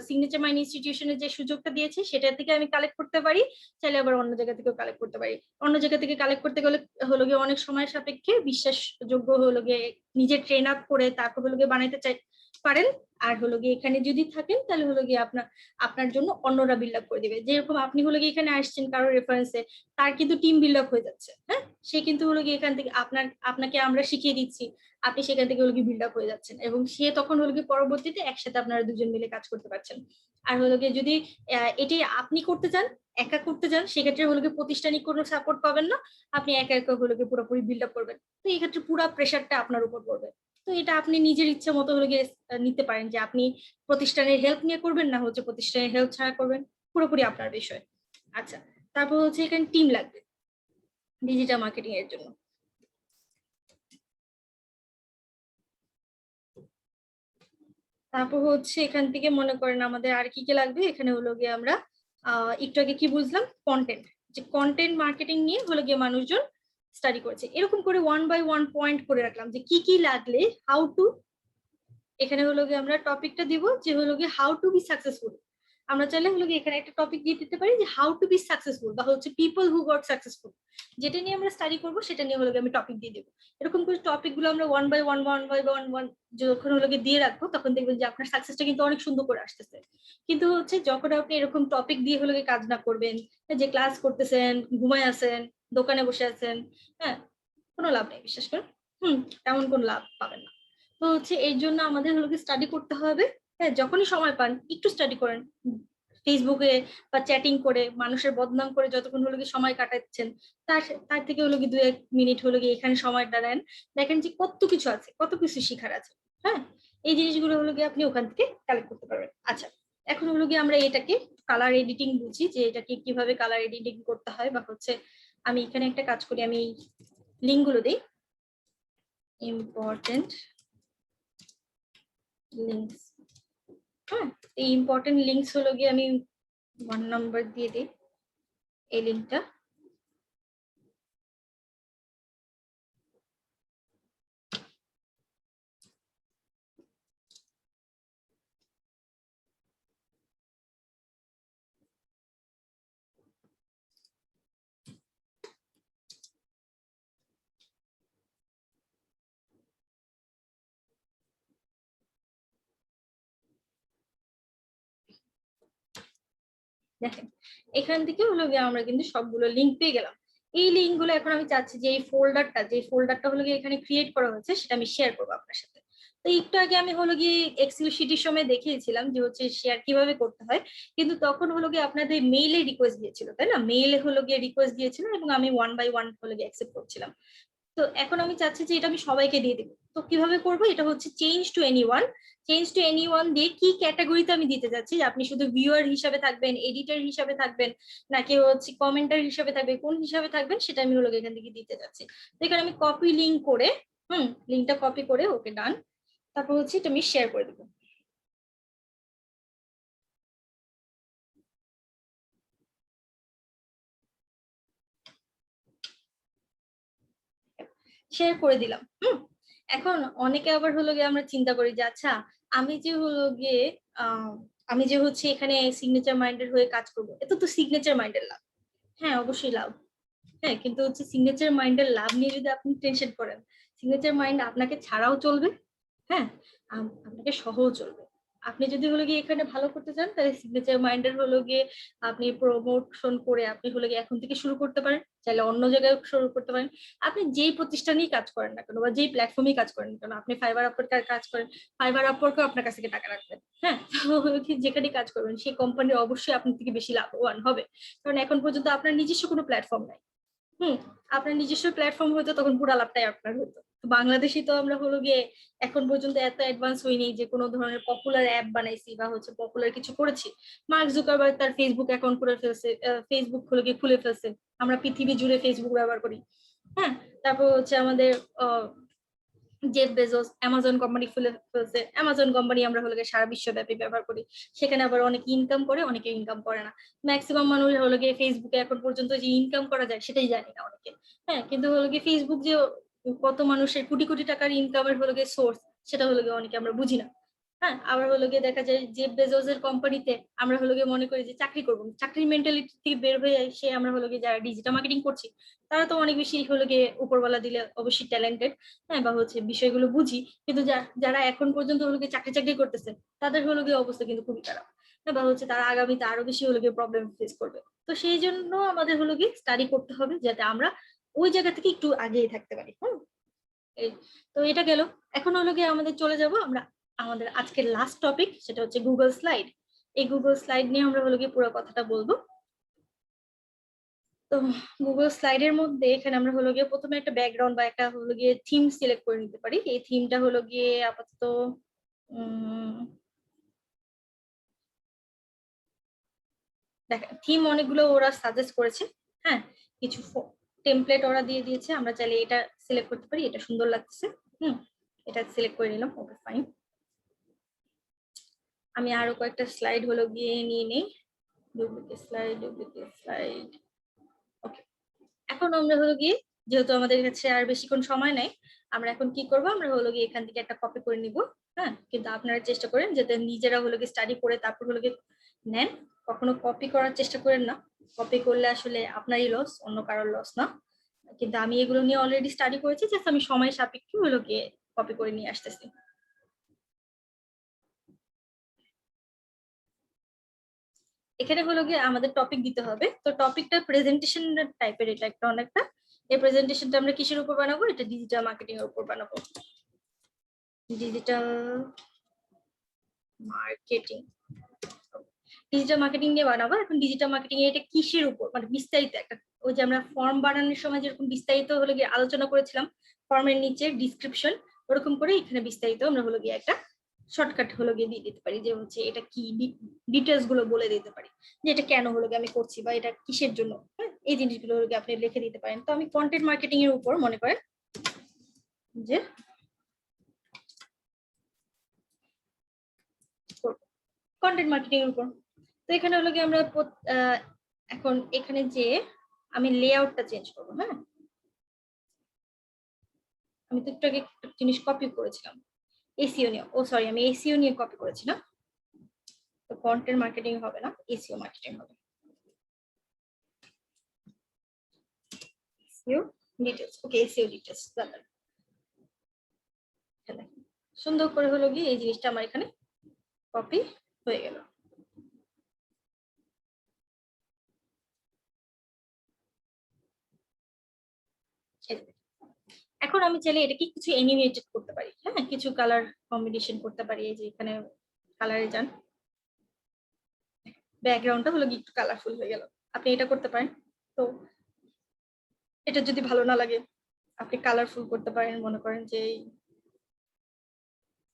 সিগনেচার মাইন্ড ইনস্টিটিউশনের যে সুযোগটা দিয়েছে সেটা থেকে আমি কালেক্ট করতে পারি, চাইলে আবার অন্য জায়গা থেকেও কালেক্ট করতে পারি। অন্য জায়গা থেকে কালেক্ট করতে গেলে হলো গিয়ে অনেক সময় সাপেক্ষে বিশ্বাসযোগ্য হলো গিয়ে নিজে ট্রেন আপ করে তারপর হলো গিয়ে বানাইতে পারেন। আর হলো গিয়ে এখানে যদি থাকেন তাহলে হলো গিয়ে আপনার জন্য অন্যরা বিল্ড আপ করে দিবে। যেরকম আপনি হলো গিয়ে এখানে আসছেন কারোর রেফারেন্সে, তার কিন্তু টিম বিল্ড আপ হয়ে যাচ্ছে। হ্যাঁ, সে কিন্তু হলো গিয়ে এখান থেকে আপনাকে আমরা শিখিয়ে দিচ্ছি, আপনি সেখান থেকে হলো গিয়ে বিল্ড আপ হয়ে যাচ্ছেন, এবং সে তখন হলো গিয়ে পরবর্তীতে একসাথে আপনারা দুজন মিলে কাজ করতে পারছেন। আর হলো গিয়ে যদি এটি আপনি করতে চান, একা করতে চান, সেক্ষেত্রে হলো গিয়ে প্রতিষ্ঠানিক কোনো সাপোর্ট পাবেন না, আপনি একা একা হলো গিয়ে পুরোপুরি বিল্ড আপ করবেন, তো এই ক্ষেত্রে পুরো প্রেশারটা আপনার উপর পড়বে। তো এটা আপনি নিজের ইচ্ছা মতো হলো গিয়ে নিতে পারেন যে আপনি প্রতিষ্ঠানের হেল্প নিয়ে করবেন না হচ্ছে প্রতিষ্ঠানের হেল্প ছাড়া করবেন, পুরোপুরি আপনার বিষয়। আচ্ছা, তারপর হচ্ছে এখানে টিম লাগবে ডিজিটাল মার্কেটিং এর জন্য। তারপর হচ্ছে এখান থেকে মনে করেন আমাদের আর কি কি লাগবে, এখানে হলো গিয়ে আমরা একটু আগে কি বুঝলাম, কন্টেন্ট, যে কন্টেন্ট মার্কেটিং নিয়ে হলো গিয়ে মানুষজন স্টাডি করেছে, এরকম করে 1 বাই 1 পয়েন্ট করে রাখলাম যে কি কি লাগলে হাউ টু, এখানে হলো গিয়ে আমরা টপিকটা দিব যে হলো গিয়ে হাউ টু বি সাকসেসফুল। আমরা চাইলে হলো গিয়ে এখানে একটা টপিক দিয়ে দিতে পারি যে হাউ টু বি সাকসেসফুল বা হচ্ছে পিপল হু গট সাকসেসফুল, যেটা নিয়ে আমরা স্টাডি করবো সেটা নিয়ে হলো গিয়ে আমি টপিক দিয়ে দেবো। এরকম করে টপিক গুলো আমরা 1 বাই 1 যখন হলো গিয়ে দিয়ে রাখবো তখন দেখবেন যে আপনার সাকসেসটা কিন্তু অনেক সুন্দর করে আসতেছে। কিন্তু হচ্ছে যখন আপনি এরকম টপিক দিয়ে হলো গিয়ে কাজ না করবেন, যে ক্লাস করতেছেন, ঘুমায় আছেন, দোকানে বসে আছেন, হ্যাঁ, কোনো লাভ নেই, বিশ্বাস করেন। তেমন কোনো লাভ পাবেন না। তো হচ্ছে এই জন্য আমাদের হলো কি স্টাডি করতে হবে। হ্যাঁ, যখনই সময় পান একটু স্টাডি করেন, ফেসবুকে বা চ্যাটিং করে মানুষের বদনাম করে যতক্ষণ হলো কি সময় কাটাচ্ছেন, তার তার থেকে হলো কি 2-1 মিনিট হলো কি এখানে সময়টা দেন, দেখেন যে কত কিছু আছে, কত কিছু শেখার আছে। হ্যাঁ, এই জিনিসগুলো হলো কি আপনি ওখান থেকে কালেক্ট করতে পারবেন। আচ্ছা, এখন হলো কি আমরা এটাকে কালার এডিটিং বুঝি, যে এটাকে কিভাবে কালার এডিটিং করতে হয়, বা হচ্ছে আমি এখানে একটা কাজ করি, আমি লিঙ্ক গুলো দিই, ইম্পর্টেন্ট লিঙ্কস। হ্যাঁ, এই ইম্পর্টেন্ট লিঙ্কস হলো গিয়ে আমি 1 নাম্বার দিয়ে দিই এই লিঙ্কটা। দেখেন, এখান থেকে হলো গিয়ে আমরা কিন্তু সবগুলো লিঙ্ক পেয়ে গেলাম। এই লিঙ্ক গুলো এখন আমি চাচ্ছি যে এই ফোল্ডারটা, যে ফোল্ডারটা হলো গিয়ে এখানে ক্রিয়েট করা হয়েছে সেটা আমি শেয়ার করবো আপনার সাথে। তো একটু আগে আমি হলো গিয়ে এক্সেল শিটের সময় দেখিয়েছিলাম যে হচ্ছে শেয়ার কিভাবে করতে হয়, কিন্তু তখন হলো গিয়ে আপনাদের মেইলে রিকোয়েস্ট দিয়েছিল, তাই না? মেইলে হলো গিয়ে রিকোয়েস্ট দিয়েছিল এবং আমি 1 বাই 1 হলো গিয়ে অ্যাকসেপ্ট করছিলাম। তো এখন আমি চাচ্ছি যে এটা আমি সবাইকে দিয়ে দেবো। তো কিভাবে করবো, এটা হচ্ছে change to anyone. Change to anyone দিয়ে কি ক্যাটাগরিতে আমি দিতে যাচ্ছি, আপনি শুধু ভিউয়ার হিসাবে থাকবেন, এডিটর হিসাবে থাকবেন, নাকি হচ্ছে কমেন্টার হিসাবে থাকবে, কোন হিসাবে থাকবেন সেটা আমি হলো এখান থেকে দিতে যাচ্ছি। তো এখানে আমি কপি লিঙ্ক করে, লিঙ্কটা কপি করে, ওকে ডান, তারপর হচ্ছে এটা আমি শেয়ার করে দেবো। শেয়ার করে দিলাম। এখন অনেকে আবার হলো গিয়ে আমরা চিন্তা করি যে আচ্ছা, আমি যে হলো গিয়ে আমি যে হচ্ছে এখানে সিগনেচার মাইন্ডের হয়ে কাজ করবো, এটা তো সিগনেচার মাইন্ডের লাভ। হ্যাঁ, অবশ্যই লাভ। হ্যাঁ, কিন্তু হচ্ছে সিগনেচার মাইন্ডের লাভ নিয়ে যদি আপনি টেনশন করেন, সিগনেচার মাইন্ড আপনাকে ছাড়াও চলবে, হ্যাঁ, আপনাকে সহও চলবে। আপনি যদি হলো গিয়ে এখানে ভালো করতে চান তাহলে সিগনেচার মাইন্ডের হলো গিয়ে আপনি প্রমোশন করে আপনি হলো গিয়ে এখন থেকে শুরু করতে পারেন, চাইলে অন্য জায়গায় শুরু করতে পারেন। আপনি যেই প্রতিষ্ঠানেই কাজ করেন না কেন বা যেই প্ল্যাটফর্মেই কাজ করেন না কেন, আপনি ফাইবার আপওয়ার্কে কাজ করেন, ফাইবার আপওয়ার্কও আপনার কাছ থেকে টাকা রাখবেন। হ্যাঁ, যেখানে কাজ করবেন সেই কোম্পানি অবশ্যই আপনার থেকে বেশি লাভবান হবে, কারণ এখন পর্যন্ত আপনার নিজস্ব কোনো প্ল্যাটফর্ম নাই। আপনার নিজস্ব প্ল্যাটফর্ম হয়তো তখন পুরো লাভটাই আপনার হতো। বাংলাদেশে তো আমরা হলো গিয়ে এখন পর্যন্ত এত অ্যাডভান্স হইনি যে কোনো ধরনের পপুলার অ্যাপ বানাইছি বা হচ্ছে পপুলার কিছু করেছি। মার্ক জুকারবার্গ তার ফেসবুক অ্যাকাউন্ট করে ফেলছে, ফেসবুক হলো গিয়ে খুলে ফেলছে, আমরা পৃথিবী জুড়ে ফেসবুক ব্যবহার করি। হ্যাঁ, তারপর হচ্ছে আমাদের জেফ বেজোস অ্যামাজন কোম্পানি খুলে ফেলছে, অ্যামাজন কোম্পানি আমরা হলো গিয়ে সারা বিশ্বব্যাপী ব্যবহার করি, সেখানে আবার অনেকে ইনকাম করে, অনেকে ইনকাম করে না। ম্যাক্সিমাম মানুষ হলো গিয়ে ফেসবুকে এখন পর্যন্ত যে ইনকাম করা যায় সেটাই জানি না অনেকে। হ্যাঁ, কিন্তু হলো গিয়ে ফেসবুক যে কত মানুষের কোটি কোটি টাকার ইনকামের হলো গিয়ে সোর্স, সেটা হলো গিয়ে অনেকে আমরা বুঝি না। হ্যাঁ, আবার হলো গিয়ে দেখা যায় জেফ বেজোসের কোম্পানিতে আমরা হলো গিয়ে মনে করি যে চাকরি করবো, চাকরির মেন্টালিটি থেকে বের হয়ে সে আমরা হলো গিয়ে যারা ডিজিটাল মার্কেটিং করছি তারা তো অনেক বেশি হলো গিয়ে উপরওয়ালা দিলে অবশ্যই ট্যালেন্টেড, হ্যাঁ, বা হচ্ছে বিষয়গুলো বুঝি, কিন্তু যারা এখন পর্যন্ত হলো গিয়ে চাকরি করতেছে তাদের হলো গিয়ে অবস্থা কিন্তু খুবই খারাপ, হ্যাঁ, বা হচ্ছে তারা আগামীতে আরো বেশি হলো গিয়ে প্রবলেম ফেস করবে। তো সেই জন্য আমাদের হলো গিয়ে স্টাডি করতে হবে যাতে আমরা ওই জায়গা থেকে একটু আগিয়ে থাকতে পারি। তো এটা গেল। এখন হলো গিয়ে আমাদের চলে যাব আমরা আমাদের আজকের লাস্ট টপিক, সেটা হচ্ছে গুগল স্লাইড। এই গুগল স্লাইড নিয়ে আমরা হলো গিয়ে পুরো কথাটা বলবো। তো গুগল স্লাইডের মধ্যে এখানে আমরা হলো গিয়ে প্রথমে একটা ব্যাকগ্রাউন্ড বা একটা হলো গিয়ে থিম সিলেক্ট করে নিতে পারি। এই থিমটা হলো গিয়ে আপাতত দেখেন থিম অনেকগুলো ওরা সাজেস্ট করেছে। হ্যাঁ, কিছু টেমপ্লেট ওরা দিয়ে দিয়েছে, আমরা চাইলে এটা সিলেক্ট করতে পারি। এটা সুন্দর লাগছে, এটা সিলেক্ট করে নিলাম। Okay fine. আমি আরো কয়েকটা স্লাইড হলো গিয়ে নিয়ে নেই। Duplicate slide. ওকে, এখন আমরা হলো গিয়ে যেহেতু আমাদের কাছে আর বেশিক্ষণ সময় নাই, আমরা এখন কি করব, আমরা হলো গিয়ে এখান থেকে একটা কপি করে নিব। হ্যাঁ, কিন্তু আপনারা চেষ্টা করেন যাতে নিজেরা হলো গিয়ে স্টাডি করে তারপর হলো গিয়ে নেন। কখনো কপি করার চেষ্টা করেন না, কপি করলে আসলে আপনারই লস, অন্য কারোর লস না। কিন্তু আমি এগুলো নিয়ে অলরেডি স্টাডি করেছি, জাস্ট আমি সময় সাপেক্ষে হলো গিয়ে কপি করে নিয়ে আসতেছি। এখানে হলো গিয়ে আমাদের টপিক দিতে হবে। তো টপিকটা প্রেজেন্টেশন টাইপের, এটা একটা অনেকটা। এই প্রেজেন্টেশনটা আমরা কিসের উপর বানাবো, এটা ডিজিটাল মার্কেটিং এর উপর বানাবো। ডিজিটাল মার্কেটিং নিয়ে বানাবো। এখন ডিজিটাল মার্কেটিং এটা কিসের উপর, মানে বিস্তারিত একটা, ওই যে আমরা ফর্ম বানানোর সময় যেরকম বিস্তারিত হলো গিয়ে আলোচনা করেছিলাম ফর্মের নিচে ডিসক্রিপশন, ওরকম করে এখানে বিস্তারিত আমরা হলো গিয়ে একটা শর্টকাট হলো গিয়ে দিয়ে দিতে পারি, যে হচ্ছে এটা কি ডিটেলস গুলো বলে দিতে পারি, যে এটা কেন হলো গিয়ে আমি করছি বা এটা কিসের জন্য। হ্যাঁ, এই জিনিসগুলো হলো গিয়ে আপনি লিখে দিতে পারেন। তো আমি কন্টেন্ট মার্কেটিং এর উপর মনে করেন যে কন্টেন্ট মার্কেটিং এর উপর। তো এখানে হলো গিয়ে আমরা এখন এখানে যে আমি লেআউটটা চেঞ্জ করবো। হ্যাঁ, আমি তো একটু আগে একটা জিনিস কপি করেছিলাম এসইও নিয়ে, সরি আমি এসইও নিয়ে কপি করেছিলাম। তো কন্টেন্ট মার্কেটিং হবে না, এসইও মার্কেটিং হবে। এসইও ডিটেইলস, ওকে এসইও ডিটেইলস। সুন্দর করে হলো গিয়ে এই জিনিসটা আমার এখানে কপি হয়ে গেল। এখন আমি চাইলে এটাকে কিছু অ্যানিমেটেড করতে পারি। হ্যাঁ, কিছু কালার কম্বিনেশন করতে পারি। এই যে এখানে কালারে যান, ব্যাকগ্রাউন্ডটা হলো একটু কালারফুল হয়ে গেল, আপনি এটা করতে পারেন। তো এটা যদি ভালো না লাগে আপনি কালারফুল করতে পারেন, মনে করেন যে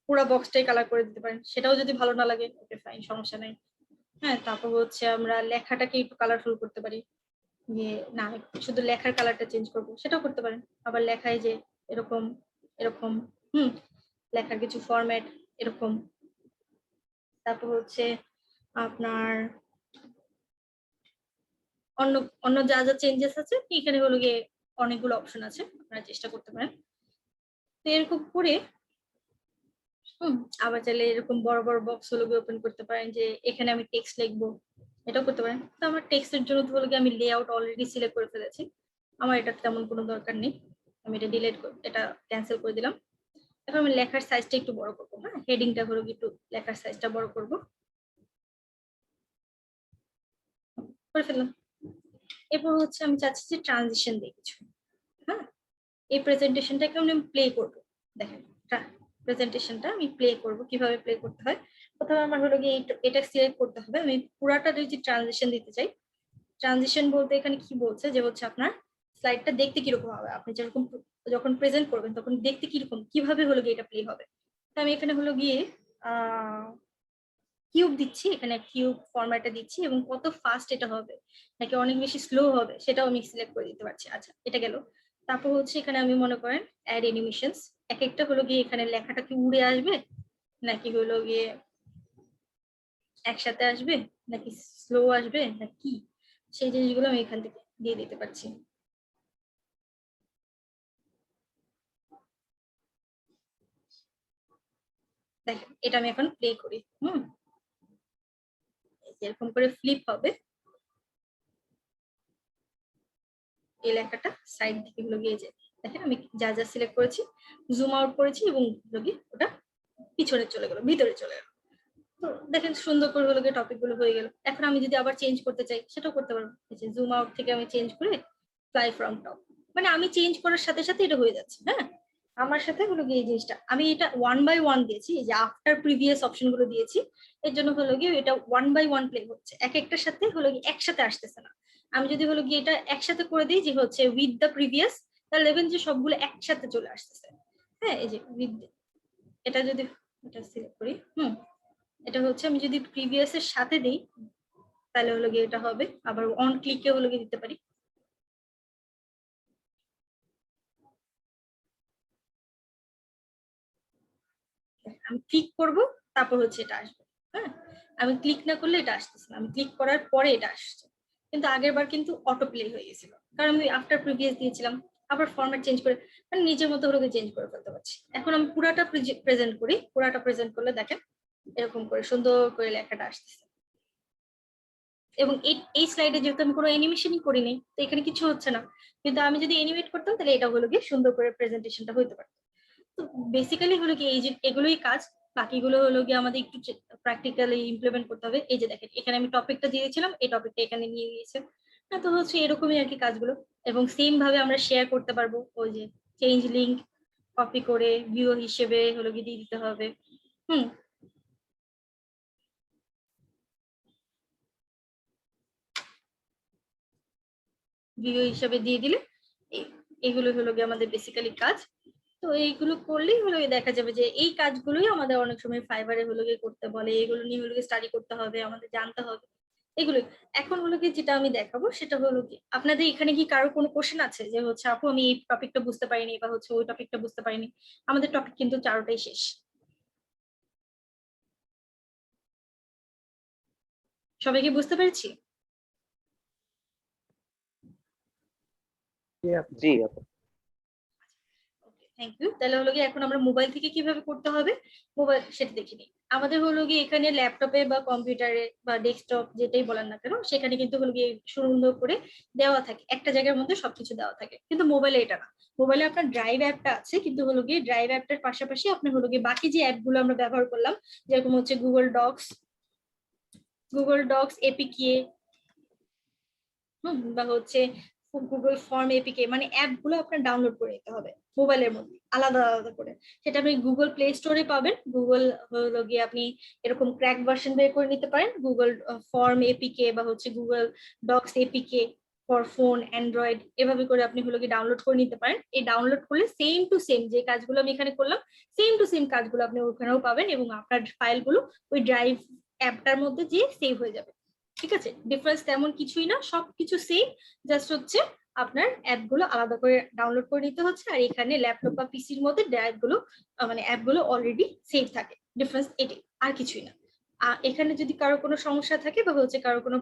পুরো বক্সটাই কালার করে দিতে পারেন, সেটাও যদি ভালো না লাগে ওকে ফাইন, সমস্যা নাই। হ্যাঁ, তারপর হচ্ছে আমরা লেখাটাকে একটু কালারফুল করতে পারি, যে না শুধু লেখার কালারটা চেঞ্জ করবো, সেটাও করতে পারেন। আবার লেখায় যে এরকম এরকম লেখার কিছু ফরম্যাট এরকম। তারপর হচ্ছে আপনার অন্য অন্য যা যা চেঞ্জেস আছে এখানে হলো গিয়ে অনেকগুলো অপশন আছে, আপনারা চেষ্টা করতে পারেন। তো এরকম করে আবার চাইলে এরকম বড় বড় বক্স হলো গিয়ে ওপেন করতে পারেন, যে এখানে আমি টেক্সট লিখবো, এটাও করতে পারেন। তো আমার টেক্সটের জন্য হলো গিয়ে আমি লেআউট অলরেডি সিলেক্ট করে ফেলেছি, আমার এটা তেমন কোনো দরকার নেই, আমি এটা এটা ক্যান্সেল করে দিলাম। এখন আমি লেখার সাইজটা একটু বড় করবো। হ্যাঁ, হেডিংটা হলো একটু লেখার সাইজটা বড় করবো, করে ফেললাম। এরপর হচ্ছে আমি চাচ্ছি যে ট্রানজিশন দিয়ে কিছু। হ্যাঁ, এই প্রেজেন্টেশনটাকে আমি প্লে করবো। দেখেন প্রেজেন্টেশনটা আমি প্লে করব, কিভাবে প্লে করতে হয়। প্রথমে আমার হলো গিয়ে এটা সিলেক্ট করতে হবে। আমি পুরাটা যদি ট্রানজিশন দিতে চাই, ট্রানজিশন বলতে এখানে কি বলছে, যে হচ্ছে আপনার স্লাইডটা দেখতে কিরকম হবে, আপনি যেরকম যখন প্রেজেন্ট করবেন তখন দেখতে কিরকম, কিভাবে হলো গিয়ে এটা প্লে হবে। তো আমি এখানে হলো গিয়ে কিউব দিচ্ছি, এখানে কিউব ফরম্যাটে দিচ্ছি, এবং কত ফাস্ট এটা হবে নাকি অনেক বেশি স্লো হবে সেটাও আমি সিলেক্ট করে দিতে পারছি। আচ্ছা, এটা গেল। তারপর হচ্ছে এখানে আমি মনে করেন অ্যাড অ্যানিমেশনস, এক একটা হলো গিয়ে এখানে লেখাটা কি উড়ে আসবে নাকি হলো গিয়ে একসাথে আসবে নাকি স্লো আসবে না কি, সেই জিনিসগুলো আমি এখান থেকে দিয়ে দিতে পারছি। দেখেন এটা আমি এখন প্লে করি। এরকম করে ফ্লিপ হবে, এই লেখাটা সাইড দিকে হলো গিয়ে যায়। দেখেন আমি যা যা সিলেক্ট করেছি জুম আউট করেছি এবং ওটা পিছনে চলে গেল, ভিতরে চলে গেল। তো দেখেন সুন্দর করে হলো গিয়ে টপিক গুলো হয়ে গেল। এখন আমি যদি আবার চেঞ্জ করতে চাই সেটাও করতে পারবো। জুম আউট থেকে আমি চেঞ্জ করে ফ্লাই ফ্রম টপ, মানে আমি চেঞ্জ করার সাথে সাথে এটা হয়ে যাচ্ছে। হ্যাঁ, আমার সাথে হলো গিয়ে এই জিনিসটা আমি এটা 1 বাই 1 দিয়েছি, এই যে আফটার প্রিভিয়াস অপশন গুলো দিয়েছি, এর জন্য হলো গিয়ে এটা 1 বাই 1 প্লে হচ্ছে, এক একটার সাথে হলো গিয়ে একসাথে আসতেছে না। আমি যদি হলো গিয়ে এটা একসাথে করে দিই যে হচ্ছে উইথ দ্য প্রিভিয়াস, তাহলে দেখবেন যে সবগুলো একসাথে চলে আসতেছে। হ্যাঁ, এই যে উইথ, এটা যদি এটা সিলেক্ট করি, এটা হচ্ছে আমি যদি প্রিভিয়াস এর সাথে দিই তাহলে হলো গিয়ে এটা হবে। আবার অন ক্লিকে হলো গিয়ে দিতে পারি। আমি ক্লিক করব, তারপর হচ্ছে এটা আসবে। হ্যাঁ, আমি ক্লিক না করলে এটা আসতেছে না, আমি ক্লিক করার পরে এটা আসছে। কিন্তু আগের বার কিন্তু অটো প্লে হয়ে গেছিল, কারণ আমি আফটার প্রিভিয়াস দিয়েছিলাম। আবার ফরম্যাট চেঞ্জ করে মানে নিজের মতো হলো চেঞ্জ করে ফেলতে পারছি। এখন আমি পুরাটা প্রেজেন্ট করি, পুরাটা প্রেজেন্ট করলে দেখেন এরকম করে সুন্দর করে লেখাটা আসতেছে। এবং এই স্লাইডে যেহেতু আমি কোনো অ্যানিমেশনই করিনি, তো এখানে কিছু হচ্ছে না, কিন্তু আমি যদি অ্যানিমেট করতাম তাহলে এটা হলো গিয়ে সুন্দর করে প্রেজেন্টেশনটা হইতে পারত। তো বেসিক্যালি হলো কি এই যে এগুলোই কাজ, বাকিগুলো হলো গিয়ে আমাদের একটু প্র্যাকটিক্যালি ইমপ্লিমেন্ট করতে হবে। এই যে দেখেন এখানে আমি টপিকটা দিয়েছিলাম, এই টপিকটা এখানে নিয়ে গিয়েছে। না তো হচ্ছে এরকমই আর কি কাজগুলো। এবং সেম ভাবে আমরা শেয়ার করতে পারবো, ওই যে চেঞ্জ লিঙ্ক কপি করে ভিউ হিসেবে হলো গিয়ে দিয়ে দিতে হবে। ভিউ হিসেবে দিয়ে দিলে এগুলো হলো গিয়ে আমাদের বেসিক্যালি কাজ। তো এইগুলো করলেই হলো দেখা যাবে যে এই কাজগুলোই আমাদের অনেক সময় ফাইবারে হলো গিয়ে করতে বলে, এগুলো নিয়ে হলো গিয়ে স্টাডি করতে হবে, আমাদের জানতে হবে এগুলো। এখন হলো কি যেটা আমি দেখাবো সেটা হলো কি, আপনাদের এখানে কি কারো কোনো কোশ্চেন আছে যে হচ্ছে আপু আমি এই টপিকটা বুঝতে পারিনি বা হচ্ছে ওই টপিকটা বুঝতে পারিনি? আমাদের টপিক কিন্তু চারটাই শেষ। সবাইকে বুঝতে পেরেছি? জি আপু। Thank you. তাহলে হলো গিয়ে এখন আমরা মোবাইল থেকে কিভাবে করতে হবে মোবাইল সেটা দেখে নিই। আমাদের হলো গিয়ে এখানে ল্যাপটপে বা কম্পিউটারে বা ডেস্কটপ যেটাই বলেন না কেন, সেখানে কিন্তু হলো গিয়ে সুন্দর করে দেওয়া থাকে, একটা জায়গার মধ্যে সবকিছু দেওয়া থাকে। কিন্তু মোবাইলে এটা না, মোবাইলে আপনার ড্রাইভ অ্যাপটা আছে, কিন্তু হলো গিয়ে ড্রাইভ অ্যাপটার পাশাপাশি আপনি হলো গিয়ে বাকি যে অ্যাপগুলো আমরা ব্যবহার করলাম, যেরকম হচ্ছে গুগল ডক্স এপিকে, বা হচ্ছে গুগল ফর্ম এপিকে, মানে অ্যাপগুলো আপনার ডাউনলোড করে নিতে হবে মোবাইলের মধ্যে আলাদা আলাদা করে। সেটা আপনি গুগল প্লে স্টোরে পাবেন। গুগল হলো গিয়ে আপনি এরকম ক্র্যাক ভার্সন বের করে নিতে পারেন, গুগল ফর্ম এপিকে বা হচ্ছে Google Docs APK for phone Android, এভাবে করে আপনি হলো গিয়ে ডাউনলোড করে নিতে পারেন। এই ডাউনলোড করলে সেম টু সেম যে কাজগুলো আমি এখানে করলাম, সেম টু সেম কাজগুলো আপনি ওখানেও পাবেন, এবং আপনার ফাইলগুলো ওই ড্রাইভ অ্যাপটার মধ্যে যে সেভ হয়ে যাবে। ঠিক আছে, ডিফারেন্স তেমন কিছুই না, সবকিছু সেম, জাস্ট হচ্ছে আপনার অ্যাপগুলো আলাদা করে ডাউনলোড করে নিতে হচ্ছে, আর এখানে ল্যাপটপ বা পিসির মধ্যে ড্রাইভগুলো মানে অ্যাপগুলো অলরেডি সেভ থাকে। ডিফারেন্স এটাই, আর কিছুই না। এখানে যদি কারো কোনো সমস্যা থাকে বা হচ্ছে কারো কোনো